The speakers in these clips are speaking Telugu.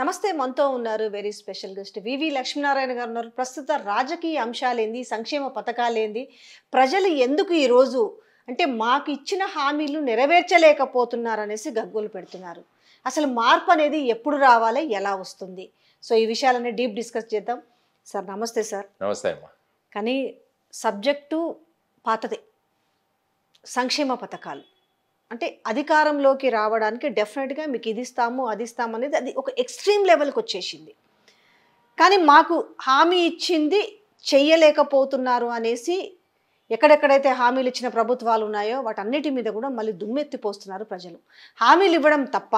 నమస్తే మనతో ఉన్నారు వెరీ స్పెషల్ గెస్ట్ వివి లక్ష్మీనారాయణ గారు ఉన్నారు. ప్రస్తుత రాజకీయ అంశాలేంది, సంక్షేమ పథకాలేంది, ప్రజలు ఎందుకు ఈరోజు అంటే మాకు ఇచ్చిన హామీలు నెరవేర్చలేకపోతున్నారనేసి గగ్గోలు పెడుతున్నారు. అసలు మార్పు అనేది ఎప్పుడు రావాలి, ఎలా వస్తుంది? సో ఈ విషయాలన్నీ డీప్ డిస్కస్ చేద్దాం. సార్ నమస్తే సార్. నమస్తే అమ్మా. కానీ సబ్జెక్టు పాతదే, సంక్షేమ పథకాలు అంటే అధికారంలోకి రావడానికి డెఫినెట్గా మీకు ఇది ఇస్తాము అది ఇస్తాము అనేది అది ఒక ఎక్స్ట్రీమ్ లెవెల్కి వచ్చేసింది. కానీ మాకు హామీ ఇచ్చింది చెయ్యలేకపోతున్నారు అనేసి ఎక్కడెక్కడైతే హామీలు ఇచ్చిన ప్రభుత్వాలు ఉన్నాయో వాటన్నిటి మీద కూడా మళ్ళీ దుమ్మెత్తిపోస్తున్నారు ప్రజలు. హామీలు ఇవ్వడం తప్ప,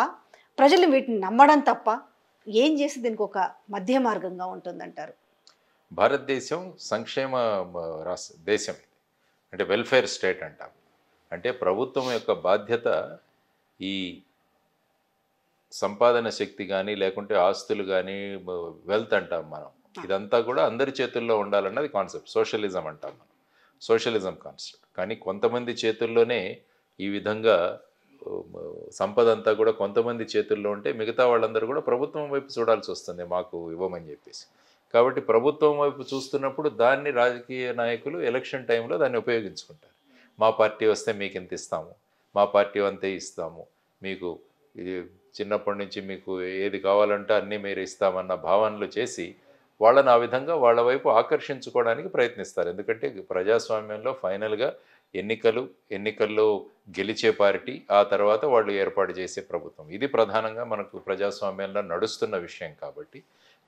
ప్రజలు వీటిని నమ్మడం తప్ప ఏం చేసి దీనికి ఒక మధ్య మార్గంగా ఉంటుందంటారు? భారతదేశం సంక్షేమ రాష్ట్ర దేశం, అంటే వెల్ఫేర్ స్టేట్ అంటాం. అంటే ప్రభుత్వం యొక్క బాధ్యత ఈ సంపాదన శక్తి కానీ లేకుంటే ఆస్తులు కానీ వెల్త్ అంటాం మనం, ఇదంతా కూడా అందరి చేతుల్లో ఉండాలన్నది కాన్సెప్ట్. సోషలిజం అంటాం మనం, సోషలిజం కాన్సెప్ట్. కానీ కొంతమంది చేతుల్లోనే ఈ విధంగా సంపద అంతా కూడా కొంతమంది చేతుల్లో ఉంటే మిగతా వాళ్ళందరూ కూడా ప్రభుత్వం వైపు చూడాల్సి వస్తుంది మాకు ఇవ్వమని చెప్పేసి. కాబట్టి ప్రభుత్వం వైపు చూస్తున్నప్పుడు దాన్ని రాజకీయ నాయకులు ఎలక్షన్ టైంలో దాన్ని ఉపయోగించుకుంటారు. మా పార్టీ వస్తే మీకు ఇంత ఇస్తాము, మా పార్టీ అంతే ఇస్తాము, మీకు ఇది చిన్నప్పటి నుంచి మీకు ఏది కావాలంటే అన్నీ మీరు ఇస్తామన్న భావనలు చేసి వాళ్ళని ఆ విధంగా వాళ్ళ వైపు ఆకర్షించుకోవడానికి ప్రయత్నిస్తారు. ఎందుకంటే ప్రజాస్వామ్యంలో ఫైనల్గా ఎన్నికల్లో గెలిచే పార్టీ, ఆ తర్వాత వాళ్ళు ఏర్పాటు చేసే ప్రభుత్వం, ఇది ప్రధానంగా మనకు ప్రజాస్వామ్యంలో నడుస్తున్న విషయం.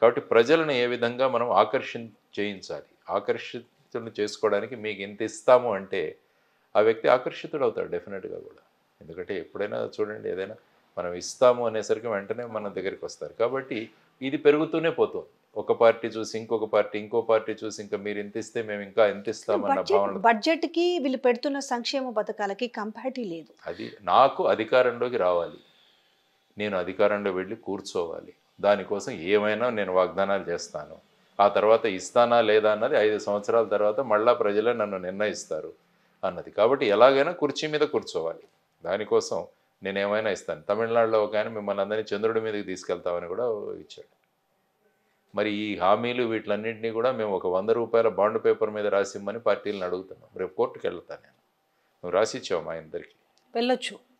కాబట్టి ప్రజలను ఏ విధంగా మనం చేయించాలి, ఆకర్షితులు చేసుకోవడానికి మీకు ఇంత ఇస్తాము అంటే ఆ వ్యక్తి ఆకర్షితుడు అవుతాడు డెఫినెట్గా కూడా. ఎందుకంటే ఎప్పుడైనా చూడండి, ఏదైనా మనం ఇస్తాము అనేసరికి వెంటనే మన దగ్గరికి వస్తారు. కాబట్టి ఇది పెరుగుతూనే పోతుంది. ఒక పార్టీ చూసి ఇంకో పార్టీ చూసి ఇంకా మీరు ఇంత ఇస్తే మేము ఇంకా ఎంత ఇస్తామన్న భావన. బడ్జెట్కి వీళ్ళు పెడుతున్న సంక్షేమ పథకాలకి కంపారిటీ లేదు. అది నాకు అధికారంలోకి రావాలి, నేను అధికారంలో వెళ్ళి కూర్చోవాలి, దానికోసం ఏమైనా నేను వాగ్దానాలు చేస్తాను, ఆ తర్వాత ఇస్తానా లేదా అన్నది 5 సంవత్సరాల తర్వాత మళ్ళా ప్రజలే నన్ను నిర్ణయిస్తారు అన్నది. కాబట్టి ఎలాగైనా కుర్చీ మీద కూర్చోవాలి, దానికోసం నేను ఏమైనా ఇస్తాను. తమిళనాడులో ఒక ఆయన మిమ్మల్ని అందరినీ చంద్రుడి మీదకి తీసుకెళ్తామని కూడా ఇచ్చాడు. మరి ఈ హామీలు వీటిలన్నింటినీ కూడా మేము ఒక 100 రూపాయల బాండ్ పేపర్ మీద రాసిమ్మని పార్టీలను అడుగుతున్నాం. రేపు కోర్టుకు వెళ్తాను నేను. నువ్వు రాసిచ్చావు మా ఇద్దరికి,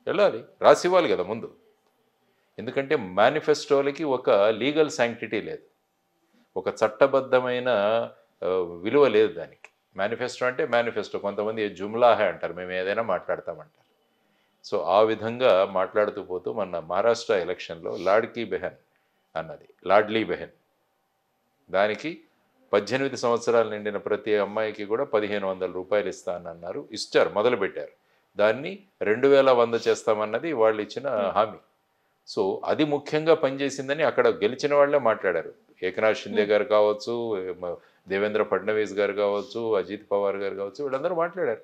వెళ్ళాలి, రాసివ్వాలి కదా ముందు. ఎందుకంటే మేనిఫెస్టోలకి ఒక లీగల్ శాంక్టిటీ లేదు, ఒక చట్టబద్ధమైన విలువ లేదు దానికి. మేనిఫెస్టో అంటే మేనిఫెస్టో, కొంతమంది జుమ్లా హై అంటారు, మేము ఏదైనా మాట్లాడతామంటారు. సో ఆ విధంగా మాట్లాడుతూ పోతూ మన మహారాష్ట్ర ఎలక్షన్లో లాడ్లీ బెహన్ దానికి 18 సంవత్సరాలు నిండిన ప్రతి అమ్మాయికి కూడా 1500 రూపాయలు ఇస్తానన్నారు, ఇచ్చారు, మొదలుపెట్టారు. దాన్ని 2100 చేస్తామన్నది వాళ్ళు ఇచ్చిన హామీ. సో అది ముఖ్యంగా పనిచేసిందని అక్కడ గెలిచిన వాళ్ళే మాట్లాడారు. ఏకనాథ్ షిందే గారు కావచ్చు, దేవేంద్ర ఫడ్నవీస్ గారు కావచ్చు, అజిత్ పవార్ గారు కావచ్చు, వీళ్ళందరూ మాట్లాడారు.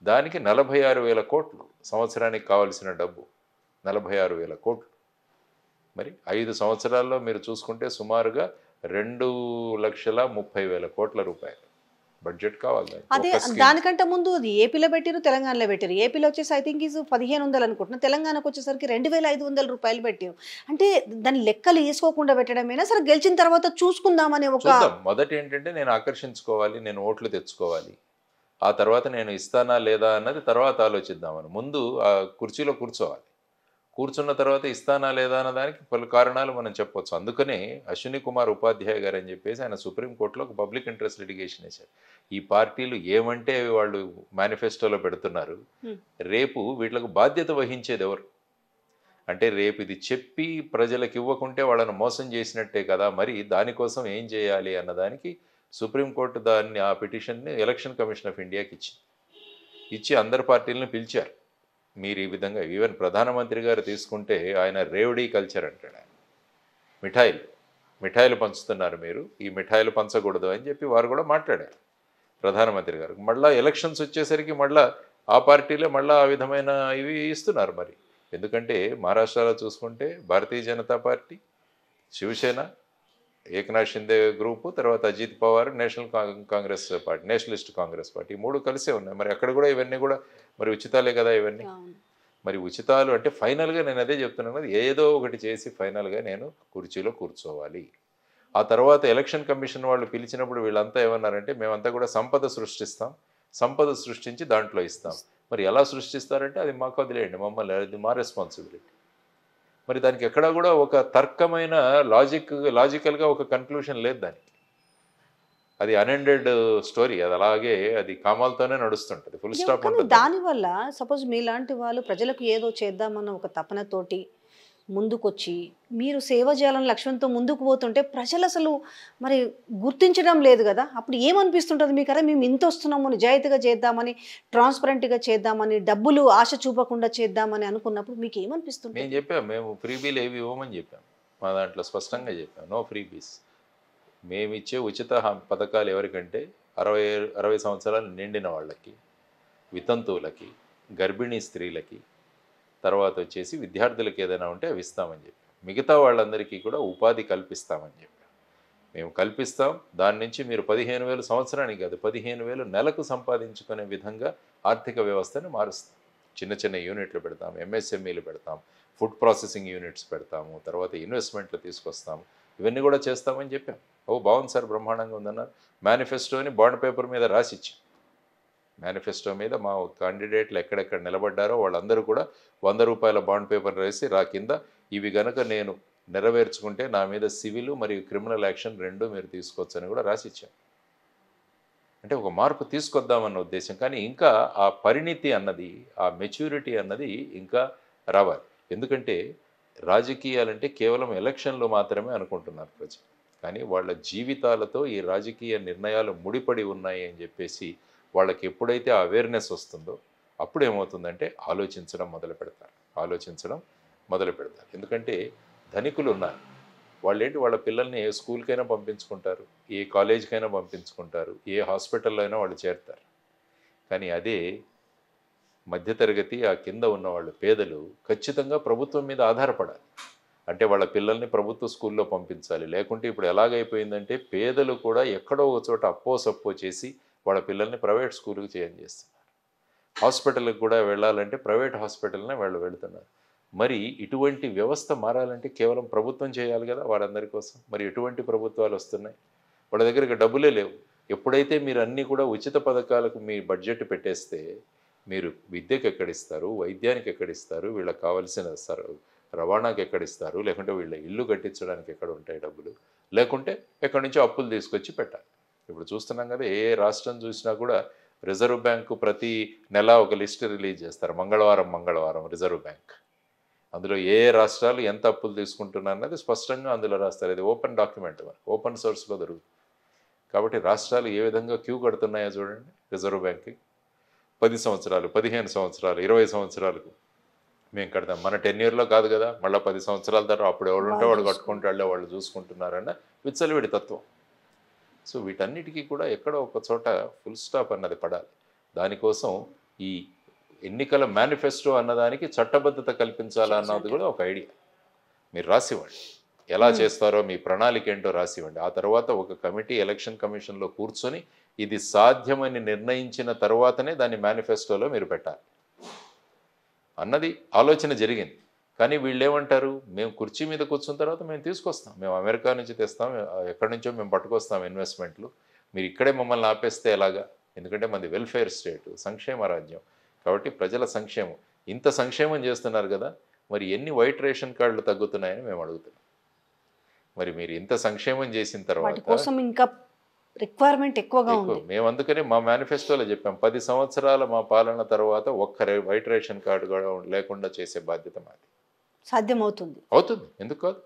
దానికి 46,000 కోట్లు సంవత్సరానికి కావాల్సిన డబ్బు, 46,000 కోట్లు. మరి 5 సంవత్సరాల్లో మీరు చూసుకుంటే సుమారుగా 2,30,000 కోట్ల రూపాయలు బడ్జెట్ కావాలి. అదే దానికంటే ముందు అది ఏపీలో పెట్టారు, తెలంగాణలో పెట్టారు. ఏపీలో వచ్చేసి ఐ థింక్ ఈజ్ 1,500 అనుకుంటున్నా, తెలంగాణకు వచ్చేసరికి 2,500 రూపాయలు పెట్టారు. అంటే దాని లెక్కలు వేసుకోకుండా పెట్టడమేనా? సరే గెలిచిన తర్వాత చూసుకుందామని ఒక మొదటి ఏంటంటే నేను ఆకర్షించుకోవాలి, నేను ఓట్లు తెచ్చుకోవాలి, ఆ తర్వాత నేను ఇస్తానా లేదా అన్నది తర్వాత ఆలోచిద్దామని. ముందు ఆ కుర్చీలో కూర్చున్న తర్వాత ఇస్తానా లేదా అన్న దానికి పలు కారణాలు మనం చెప్పవచ్చు. అందుకనే అశ్విని కుమార్ ఉపాధ్యాయ గారు అని చెప్పేసి ఆయన సుప్రీంకోర్టులో ఒక పబ్లిక్ ఇంట్రెస్ట్ లిటిగేషన్ వేశారు. ఈ పార్టీలు ఏమంటే వాళ్ళు మేనిఫెస్టోలో పెడుతున్నారు, రేపు వీళ్ళకు బాధ్యత వహించేది ఎవరు? అంటే రేపు ఇది చెప్పి ప్రజలకు ఇవ్వకుంటే వాళ్ళను మోసం చేసినట్టే కదా, మరి దానికోసం ఏం చేయాలి అన్నదానికి సుప్రీంకోర్టు దాన్ని ఆ పిటిషన్ని ఎలక్షన్ కమిషన్ ఆఫ్ ఇండియాకి ఇచ్చి అందరు పార్టీలను పిలిచారు. మీరు ఈ విధంగా, ఈవెన్ ప్రధానమంత్రి గారు తీసుకుంటే ఆయన రేవడీ కల్చర్ అంటాడు. ఆయన మిఠాయిలు పంచుతున్నారు, మీరు ఈ మిఠాయిలు పంచకూడదు అని చెప్పి వారు కూడా మాట్లాడారు ప్రధానమంత్రి గారు. మళ్ళీ ఎలక్షన్స్ వచ్చేసరికి మళ్ళీ ఆ పార్టీలే మళ్ళీ ఆ విధమైన ఇవి ఇస్తున్నారు. మరి ఎందుకంటే మహారాష్ట్రలో చూసుకుంటే భారతీయ జనతా పార్టీ, శివసేన, ఏకనాథ్ షిందే గ్రూపు, తర్వాత అజిత్ పవార్, నేషనలిస్ట్ కాంగ్రెస్ పార్టీ, 3 కలిసే ఉన్నాయి. మరి అక్కడ కూడా ఇవన్నీ కూడా మరి ఉచితాలే కదా ఇవన్నీ. మరి ఉచితాలు అంటే ఫైనల్గా నేను అదే చెప్తున్నాను కదా, ఏదో ఒకటి చేసి ఫైనల్గా నేను కుర్చీలో కూర్చోవాలి. ఆ తర్వాత ఎలక్షన్ కమిషన్ వాళ్ళు పిలిచినప్పుడు వీళ్ళంతా ఏమన్నారంటే మేమంతా కూడా సంపద సృష్టిస్తాం, సంపద సృష్టించి దాంట్లో ఇస్తాం. మరి ఎలా సృష్టిస్తారంటే అది మాకు వదిలేయండి, మమ్మల్ని, అది మా రెస్పాన్సిబిలిటీ. మరి దానికి ఎక్కడా కూడా ఒక తర్కమైన లాజికల్గా ఒక కన్క్లూషన్ లేదు దానికి. అది అన్ఎండెడ్ స్టోరీ, అది అలాగే అది కామాలతోనే నడుస్తుంటుంది, ఫుల్ స్టాప్ కానీ ఉంటుంది దానికి. దానివల్ల సపోజ్ మీలాంటి వాళ్ళు ప్రజలకు ఏదో చేద్దామన్న ఒక తపనతోటి ముందుకొచ్చి మీరు సేవ చేయాలని లక్ష్యంతో ముందుకు పోతుంటే ప్రజలు అసలు మరి గుర్తించడం లేదు కదా. అప్పుడు ఏమనిపిస్తుంటుంది మీకు? అరే మేము ఇంత వస్తున్నాము, నిజాయితీగా చేద్దామని, ట్రాన్స్పరెంట్గా చేద్దామని, డబ్బులు ఆశ చూపకుండా చేద్దామని అనుకున్నప్పుడు మీకు మేము ఏమనిపిస్తుంటుంది? చెప్పాం, మేము ఫ్రీబీలు ఏవి ఇవ్వమని చెప్పాం, మా దాంట్లో స్పష్టంగా చెప్పాం, నో ఫ్రీబీస్. మేమిచ్చే ఉచిత పథకాలు ఎవరికంటే 60 సంవత్సరాలు నిండిన వాళ్ళకి, వితంతువులకి, గర్భిణీ స్త్రీలకి, తర్వాత వచ్చేసి విద్యార్థులకి ఏదైనా ఉంటే అవి ఇస్తామని చెప్పి, మిగతా వాళ్ళందరికీ కూడా ఉపాధి కల్పిస్తామని చెప్పి మేము కల్పిస్తాం. దాని నుంచి మీరు 15,000 సంవత్సరానికి కాదు, 15,000 నెలకు సంపాదించుకునే విధంగా ఆర్థిక వ్యవస్థని మారుస్తాం. చిన్న చిన్న యూనిట్లు పెడతాం, ఎంఎస్ఎంఈలు పెడతాం, ఫుడ్ ప్రాసెసింగ్ యూనిట్స్ పెడతాము, తర్వాత ఇన్వెస్ట్మెంట్లు తీసుకొస్తాము, ఇవన్నీ కూడా చేస్తామని చెప్పాం. ఓ బాగుంది సార్, బ్రహ్మాండంగా ఉందన్నారు. మేనిఫెస్టోని బాండ్ పేపర్ మీద రాసిచ్చాం. మేనిఫెస్టో మీద మా క్యాండిడేట్లు ఎక్కడెక్కడ నిలబడ్డారో వాళ్ళందరూ కూడా 100 రూపాయల బాండ్ పేపర్ రాసి కింద ఇవి గనక నేను నెరవేర్చుకుంటే నా మీద సివిల్ మరియు క్రిమినల్ యాక్షన్ రెండూ మీరు తీసుకోవచ్చని కూడా రాసిచ్చాం. అంటే ఒక మార్పు తీసుకొద్దామన్న ఉద్దేశం. కానీ ఇంకా ఆ పరిణితి అన్నది, ఆ మెచ్యూరిటీ అన్నది ఇంకా రావాలి. ఎందుకంటే రాజకీయాలంటే కేవలం ఎలక్షన్లు మాత్రమే అనుకుంటున్నారు ప్రజలు, కానీ వాళ్ళ జీవితాలతో ఈ రాజకీయ నిర్ణయాలు ముడిపడి ఉన్నాయి అని చెప్పేసి వాళ్ళకి ఎప్పుడైతే ఆ అవేర్నెస్ వస్తుందో అప్పుడు ఏమవుతుందంటే ఆలోచించడం మొదలు పెడతారు. ఎందుకంటే ధనికులు ఉన్నారు, వాళ్ళేంటి వాళ్ళ పిల్లల్ని ఏ స్కూల్కైనా పంపించుకుంటారు, ఏ కాలేజీకైనా పంపించుకుంటారు, ఏ హాస్పిటల్లో అయినా వాళ్ళు చేరుతారు. కానీ అదే మధ్యతరగతి, ఆ కింద ఉన్నవాళ్ళు పేదలు ఖచ్చితంగా ప్రభుత్వం మీద ఆధారపడాలి. అంటే వాళ్ళ పిల్లల్ని ప్రభుత్వ స్కూల్లో పంపించాలి. లేకుంటే ఇప్పుడు ఎలాగైపోయిందంటే పేదలు కూడా ఎక్కడో ఒక చోట అప్పో సప్పో చేసి వాళ్ళ పిల్లల్ని ప్రైవేట్ స్కూల్కి చేస్తున్నారు. హాస్పిటల్కి కూడా వెళ్ళాలంటే ప్రైవేట్ హాస్పిటల్నే వాళ్ళు వెళుతున్నారు. మరి ఇటువంటి వ్యవస్థ మారాలంటే కేవలం ప్రభుత్వం చేయాలి కదా వాళ్ళందరి కోసం. మరి ఎటువంటి ప్రభుత్వాలు వస్తున్నాయి? వాళ్ళ దగ్గరికి డబ్బులే లేవు. ఎప్పుడైతే మీరు అన్నీ కూడా ఉచిత పథకాలకు మీ బడ్జెట్ పెట్టేస్తే మీరు విద్యకు ఎక్కడిస్తారు, వైద్యానికి ఎక్కడిస్తారు, వీళ్ళకి కావాల్సిన రవాణాకి ఎక్కడిస్తారు, లేకుంటే వీళ్ళ ఇల్లు కట్టించడానికి ఎక్కడ ఉంటాయి డబ్బులు, లేకుంటే ఎక్కడి నుంచో అప్పులు తీసుకొచ్చి పెట్టాలి. ఇప్పుడు చూస్తున్నాం కదా, ఏ రాష్ట్రం చూసినా కూడా రిజర్వ్ బ్యాంకు ప్రతి నెల ఒక లిస్ట్ రిలీజ్ చేస్తారు, మంగళవారం రిజర్వ్ బ్యాంక్. అందులో ఏ రాష్ట్రాలు ఎంత అప్పులు తీసుకుంటున్నారు అన్నది స్పష్టంగా అందులో రాస్తారు. ఇది ఓపెన్ డాక్యుమెంట్, ఓపెన్ సోర్స్లో దొరుకుతుంది. కాబట్టి రాష్ట్రాలు ఏ విధంగా క్యూ కడుతున్నాయో చూడండి రిజర్వ్ బ్యాంక్కి. 10 సంవత్సరాలు, 15 సంవత్సరాలు, 20 సంవత్సరాలకు మేము కడతాం. మన టెన్యూర్లో కాదు కదా, మళ్ళీ 10 సంవత్సరాల తర్వాత అప్పుడు ఎవడుంటే వాడు కట్టుకుంటాళ్ళే, వాళ్ళు చూసుకుంటున్నారన్న విచ్చలవిడి తత్వం. సో వీటన్నిటికీ కూడా ఎక్కడో ఒక చోట ఫుల్ స్టాప్ అన్నది పడాలి. దానికోసం ఈ ఎన్నికల మేనిఫెస్టో అన్నదానికి చట్టబద్ధత కల్పించాలన్నది కూడా ఒక ఐడియా. మీరు రాసివ్వండి, ఎలా చేస్తారో మీ ప్రణాళిక ఏంటో రాసివ్వండి. ఆ తర్వాత ఒక కమిటీ ఎలక్షన్ కమిషన్లో కూర్చొని ఇది సాధ్యమని నిర్ణయించిన తర్వాతనే దాన్ని మేనిఫెస్టోలో మీరు పెట్టాలి అన్నది ఆలోచన జరిగింది. కానీ వీళ్ళు ఏమంటారు, మేము కుర్చీ మీద కూర్చున్న తర్వాత మేము తీసుకొస్తాం, మేము అమెరికా నుంచి తెస్తాం, ఎక్కడి నుంచో మేము పట్టుకొస్తాం ఇన్వెస్ట్మెంట్లు, మీరు ఇక్కడే మమ్మల్ని ఆపేస్తే ఎలాగా? ఎందుకంటే మనది వెల్ఫేర్ స్టేటు, సంక్షేమ రాజ్యం. కాబట్టి ప్రజల సంక్షేమం, ఇంత సంక్షేమం చేస్తున్నారు కదా, మరి ఎన్ని వైట్ రేషన్ కార్డులు తగ్గుతున్నాయని మేము అడుగుతున్నాం. మరి మీరు ఇంత సంక్షేమం చేసిన తర్వాత కోసం ఇంకా రిక్వైర్మెంట్ ఎక్కువగా ఉంది. మేము అందుకనే మా మేనిఫెస్టోలో చెప్పాం, 10 సంవత్సరాల మా పాలన తర్వాత ఒక్క వైట్ రేషన్ కార్డు కూడా లేకుండా చేసే బాధ్యత మాది. సాధ్యమవుతుంది. అవుతుంది, ఎందుకు కాదు?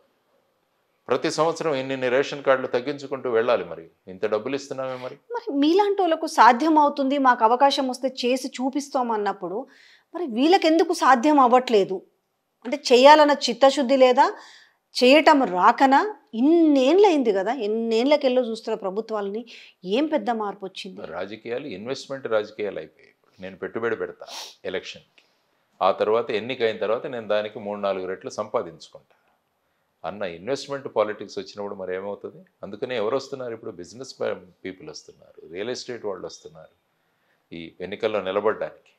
ప్రతి సంవత్సరం ఇన్ని రేషన్ కార్డులు తగ్గించుకుంటూ వెళ్ళాలి. మరి ఇంత డబ్బులు ఇస్తున్నామే, మరి మీలాంటి వాళ్ళకు సాధ్యం అవుతుంది, మాకు అవకాశం వస్తే చేసి చూపిస్తాం అన్నప్పుడు మరి వీళ్ళకి ఎందుకు సాధ్యం అవ్వట్లేదు? అంటే చేయాలన్న చిత్తశుద్ధి లేదా, చేయటం రాకనా? ఇన్నేళ్ళయింది కదా, ఎన్నేళ్ళకెళ్ళో చూస్తున్న ప్రభుత్వాలని, ఏం పెద్ద మార్పు వచ్చింది? రాజకీయాలు ఇన్వెస్ట్మెంట్ రాజకీయాలు అయిపోయాయి. నేను పెట్టుబడి పెడతా ఎలక్షన్కి, ఆ తర్వాత ఎన్నికైన తర్వాత నేను దానికి 3-4 రెట్లు సంపాదించుకుంటా అన్న ఇన్వెస్ట్మెంట్ పాలిటిక్స్ వచ్చినప్పుడు మరి ఏమవుతుంది? అందుకనే ఎవరు వస్తున్నారు ఇప్పుడు? బిజినెస్ పీపుల్ వస్తున్నారు, రియల్ ఎస్టేట్ వాళ్ళు వస్తున్నారు ఈ ఎన్నికల్లో నిలబడడానికి.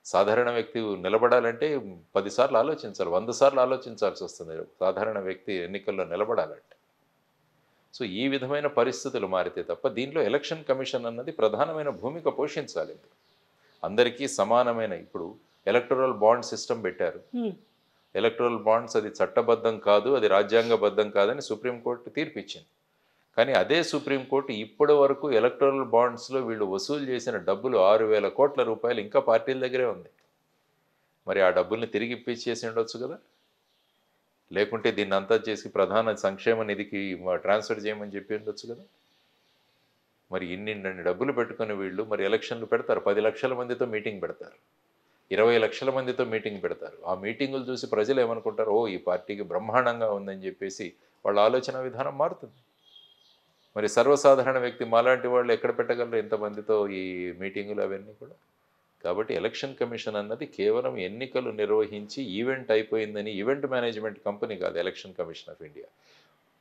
సాధారణ వ్యక్తి నిలబడాలంటే 10 సార్లు ఆలోచించాలి, 100 సార్లు ఆలోచించాల్సి వస్తుంది సాధారణ వ్యక్తి ఎన్నికల్లో నిలబడాలంటే. సో ఈ విధమైన పరిస్థితులు మారితే తప్ప దీనిలో ఎలక్షన్ కమిషన్ అన్నది ప్రధానమైన భూమిక పోషించాలి. అందరికీ సమానమైన, ఇప్పుడు ఎలక్టరల్ బాండ్ సిస్టమ్ పెట్టారు. ఎలక్టరల్ బాండ్స్ అది చట్టబద్ధం కాదు, అది రాజ్యాంగబద్ధం కాదని సుప్రీంకోర్టు తీర్పు ఇచ్చింది. కానీ అదే సుప్రీంకోర్టు ఇప్పటి వరకు ఎలక్టరల్ బాండ్స్లో వీళ్ళు వసూలు చేసిన డబ్బులు 6,000 కోట్ల రూపాయలు ఇంకా పార్టీల దగ్గరే ఉంది. మరి ఆ డబ్బుల్ని తిరిగి ఇప్పించేసి ఉండొచ్చు కదా, లేకుంటే దీన్ని అంతా చేసి ప్రధాన సంక్షేమ నిధికి ట్రాన్స్ఫర్ చేయమని చెప్పి ఉండొచ్చు కదా. మరి ఇన్ని డబ్బులు పెట్టుకుని వీళ్ళు మరి ఎలక్షన్లు పెడతారు, 10 లక్షల మందితో మీటింగ్ పెడతారు, 20 లక్షల మందితో మీటింగ్ పెడతారు. ఆ మీటింగులు చూసి ప్రజలు ఏమనుకుంటారు, ఓ ఈ పార్టీకి బ్రహ్మాండంగా ఉందని చెప్పేసి వాళ్ళ ఆలోచన విధానం మారుతుంది. మరి సర్వసాధారణ వ్యక్తి మాలాంటి వాళ్ళు ఎక్కడ పెట్టగలరు ఇంతమందితో ఈ మీటింగులు అవన్నీ కూడా. కాబట్టి ఎలక్షన్ కమిషన్ అన్నది కేవలం ఎన్నికలు నిర్వహించి ఈవెంట్ అయిపోయిందని, ఈవెంట్ మేనేజ్మెంట్ కంపెనీ కాదు ఎలక్షన్ కమిషన్ ఆఫ్ ఇండియా.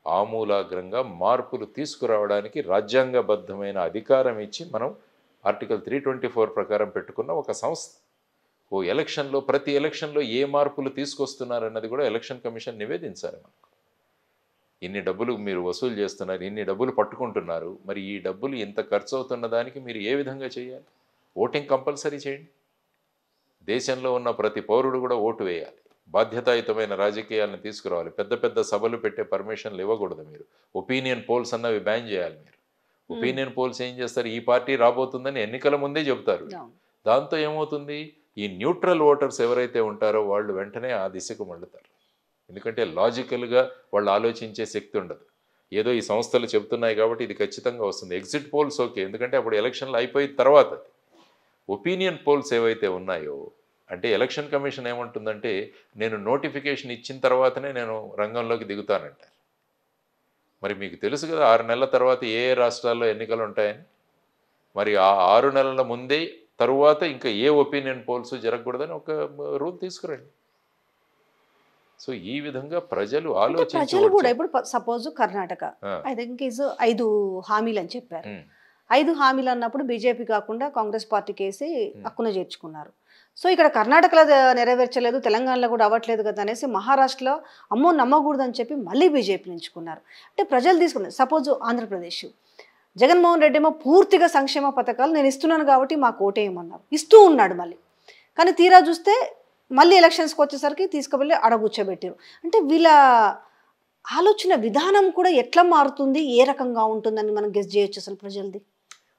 ఆమూలాగ్రంగా మార్పులు తీసుకురావడానికి రాజ్యాంగబద్ధమైన అధికారం ఇచ్చి మనం ఆర్టికల్ 324 ప్రకారం పెట్టుకున్న ఒక సంస్థ. ఓ ఎలక్షన్లో, ప్రతి ఎలక్షన్లో ఏ మార్పులు తీసుకొస్తున్నారన్నది కూడా ఎలక్షన్ కమిషన్ నివేదించాలి మనకు. ఇన్ని డబ్బులు మీరు వసూలు చేస్తున్నారు, ఇన్ని డబ్బులు పట్టుకుంటున్నారు, మరి ఈ డబ్బులు ఇంత ఖర్చు అవుతున్న దానికి మీరు ఏ విధంగా చేయాలి? ఓటింగ్ కంపల్సరీ చేయండి. దేశంలో ఉన్న ప్రతి పౌరుడు కూడా ఓటు వేయాలి. బాధ్యతాయుతమైన రాజకీయాలను తీసుకురావాలి. పెద్ద పెద్ద సభలు పెట్టే పర్మిషన్లు ఇవ్వకూడదు. మీరు ఒపీనియన్ పోల్స్ అన్నవి బ్యాన్ చేయాలి. మీరు ఒపీనియన్ పోల్స్ ఏం చేస్తారు, ఈ పార్టీ రాబోతుందని ఎన్నికల ముందే చెబుతారు. దాంతో ఏమవుతుంది, ఈ న్యూట్రల్ ఓటర్స్ ఎవరైతే ఉంటారో వాళ్ళు వెంటనే ఆ దిశకు మళ్ళుతారు. ఎందుకంటే లాజికల్గా వాళ్ళు ఆలోచించే శక్తి ఉండదు. ఏదో ఈ సంస్థలు చెబుతున్నాయి కాబట్టి ఇది ఖచ్చితంగా వస్తుంది. ఎగ్జిట్ పోల్స్ ఓకే, ఎందుకంటే అప్పుడు ఎలక్షన్లు అయిపోయిన తర్వాత. ఒపీనియన్ పోల్స్ ఏవైతే ఉన్నాయో, అంటే ఎలక్షన్ కమిషన్ ఏమంటుందంటే నేను నోటిఫికేషన్ ఇచ్చిన తర్వాతనే నేను రంగంలోకి దిగుతానంటారు. మరి మీకు తెలుసు కదా 6 నెలల తర్వాత ఏ రాష్ట్రాల్లో ఎన్నికలు ఉంటాయని. మరి ఆ 6 నెలల ముందే తరువాత ఇంకా ఏ ఒపీనియన్ పోల్స్ జరగకూడదని ఒక రూల్ తీసుకురండి. సో ఈ విధంగా ప్రజలు ప్రజలు కూడా ఇప్పుడు suppose Karnataka I think is 5 హామీలు అని చెప్పారు. 5 హామీలు అన్నప్పుడు బీజేపీ కాకుండా కాంగ్రెస్ పార్టీకి వేసి హక్కున చేర్చుకున్నారు. సో ఇక్కడ కర్ణాటకలో నెరవేర్చలేదు, తెలంగాణలో కూడా అవ్వట్లేదు కదా అనేసి మహారాష్ట్రలో అమ్మో నమ్మకూడదు అని చెప్పి మళ్ళీ బీజేపీని ఎంచుకున్నారు. అంటే ప్రజలు తీసుకున్నారు. సపోజ్ ఆంధ్రప్రదేశ్ జగన్మోహన్ రెడ్డి ఏమో పూర్తిగా సంక్షేమ పథకాలు నేను ఇస్తున్నాను కాబట్టి మాకు ఓటేయమన్నారు, ఇస్తూ ఉన్నాడు మళ్ళీ. కానీ తీరా చూస్తే మళ్ళీ ఎలక్షన్స్కి వచ్చేసరికి తీసుకువెళ్ళి అడగూర్చోబెట్టారు. అంటే వీళ్ళ ఆలోచన విధానం కూడా ఎట్లా మారుతుంది, ఏ రకంగా ఉంటుందని మనం గెస్ చేయొచ్చు అసలు ప్రజలది.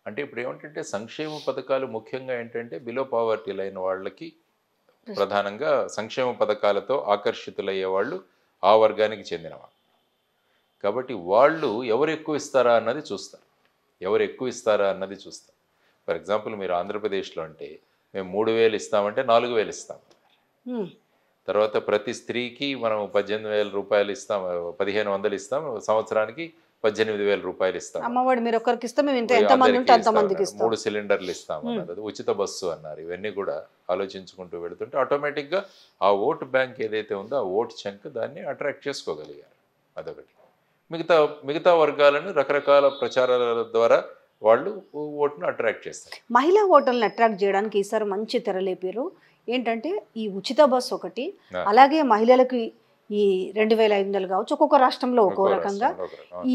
అంటే ఇప్పుడు ఏమిటంటే సంక్షేమ పథకాలు ముఖ్యంగా ఏంటంటే బిలో పావర్టీ లైన్ వాళ్ళకి ప్రధానంగా సంక్షేమ పథకాలతో ఆకర్షితులయ్యే వాళ్ళు ఆ వర్గానికి చెందినవాళ్ళు. కాబట్టి వాళ్ళు ఎవరు ఎక్కువ ఇస్తారా అన్నది చూస్తారు. ఫర్ ఎగ్జాంపుల్ మీరు ఆంధ్రప్రదేశ్లో అంటే మేము 3,000 ఇస్తామంటే 4,000 ఇస్తాం. తర్వాత ప్రతి స్త్రీకి మనం 18,000 రూపాయలు ఇస్తాం, 1,500 ఇస్తాం, సంవత్సరానికి 18,000 రూపాయలు ఇస్తాం. అమ్మఒడి మీరు ఒకరికి ఇస్తాం, మేము ఎంతమంది ఉంటే అంతమందికి ఇస్తాం. 3 సిలిండర్లు ఇస్తాం అన్నది, ఉచిత బస్సు అన్నారు. ఇవన్నీ కూడా ఆలోచించుకుంటూ వెళుతుంటే ఆటోమేటిక్గా ఆ ఓటు బ్యాంక్ ఏదైతే ఉందో ఆ ఓటు చంక్ దాన్ని అట్రాక్ట్ చేసుకోగలిగారు. అదొకటి. మిగతా వర్గాలను రకరకాల ప్రచారాల ద్వారా వాళ్ళు ఓటును అట్రాక్ట్ చేస్తారు. మహిళా ఓటర్లను అట్రాక్ట్ చేయడానికి ఈసారి మంచి తెరలేపారు. ఏంటంటే ఈ ఉచిత బస్సు ఒకటి, అలాగే మహిళలకు ఈ 2,500 కావచ్చు, ఒక్కొక్క రాష్ట్రంలో ఒక్కో రకంగా.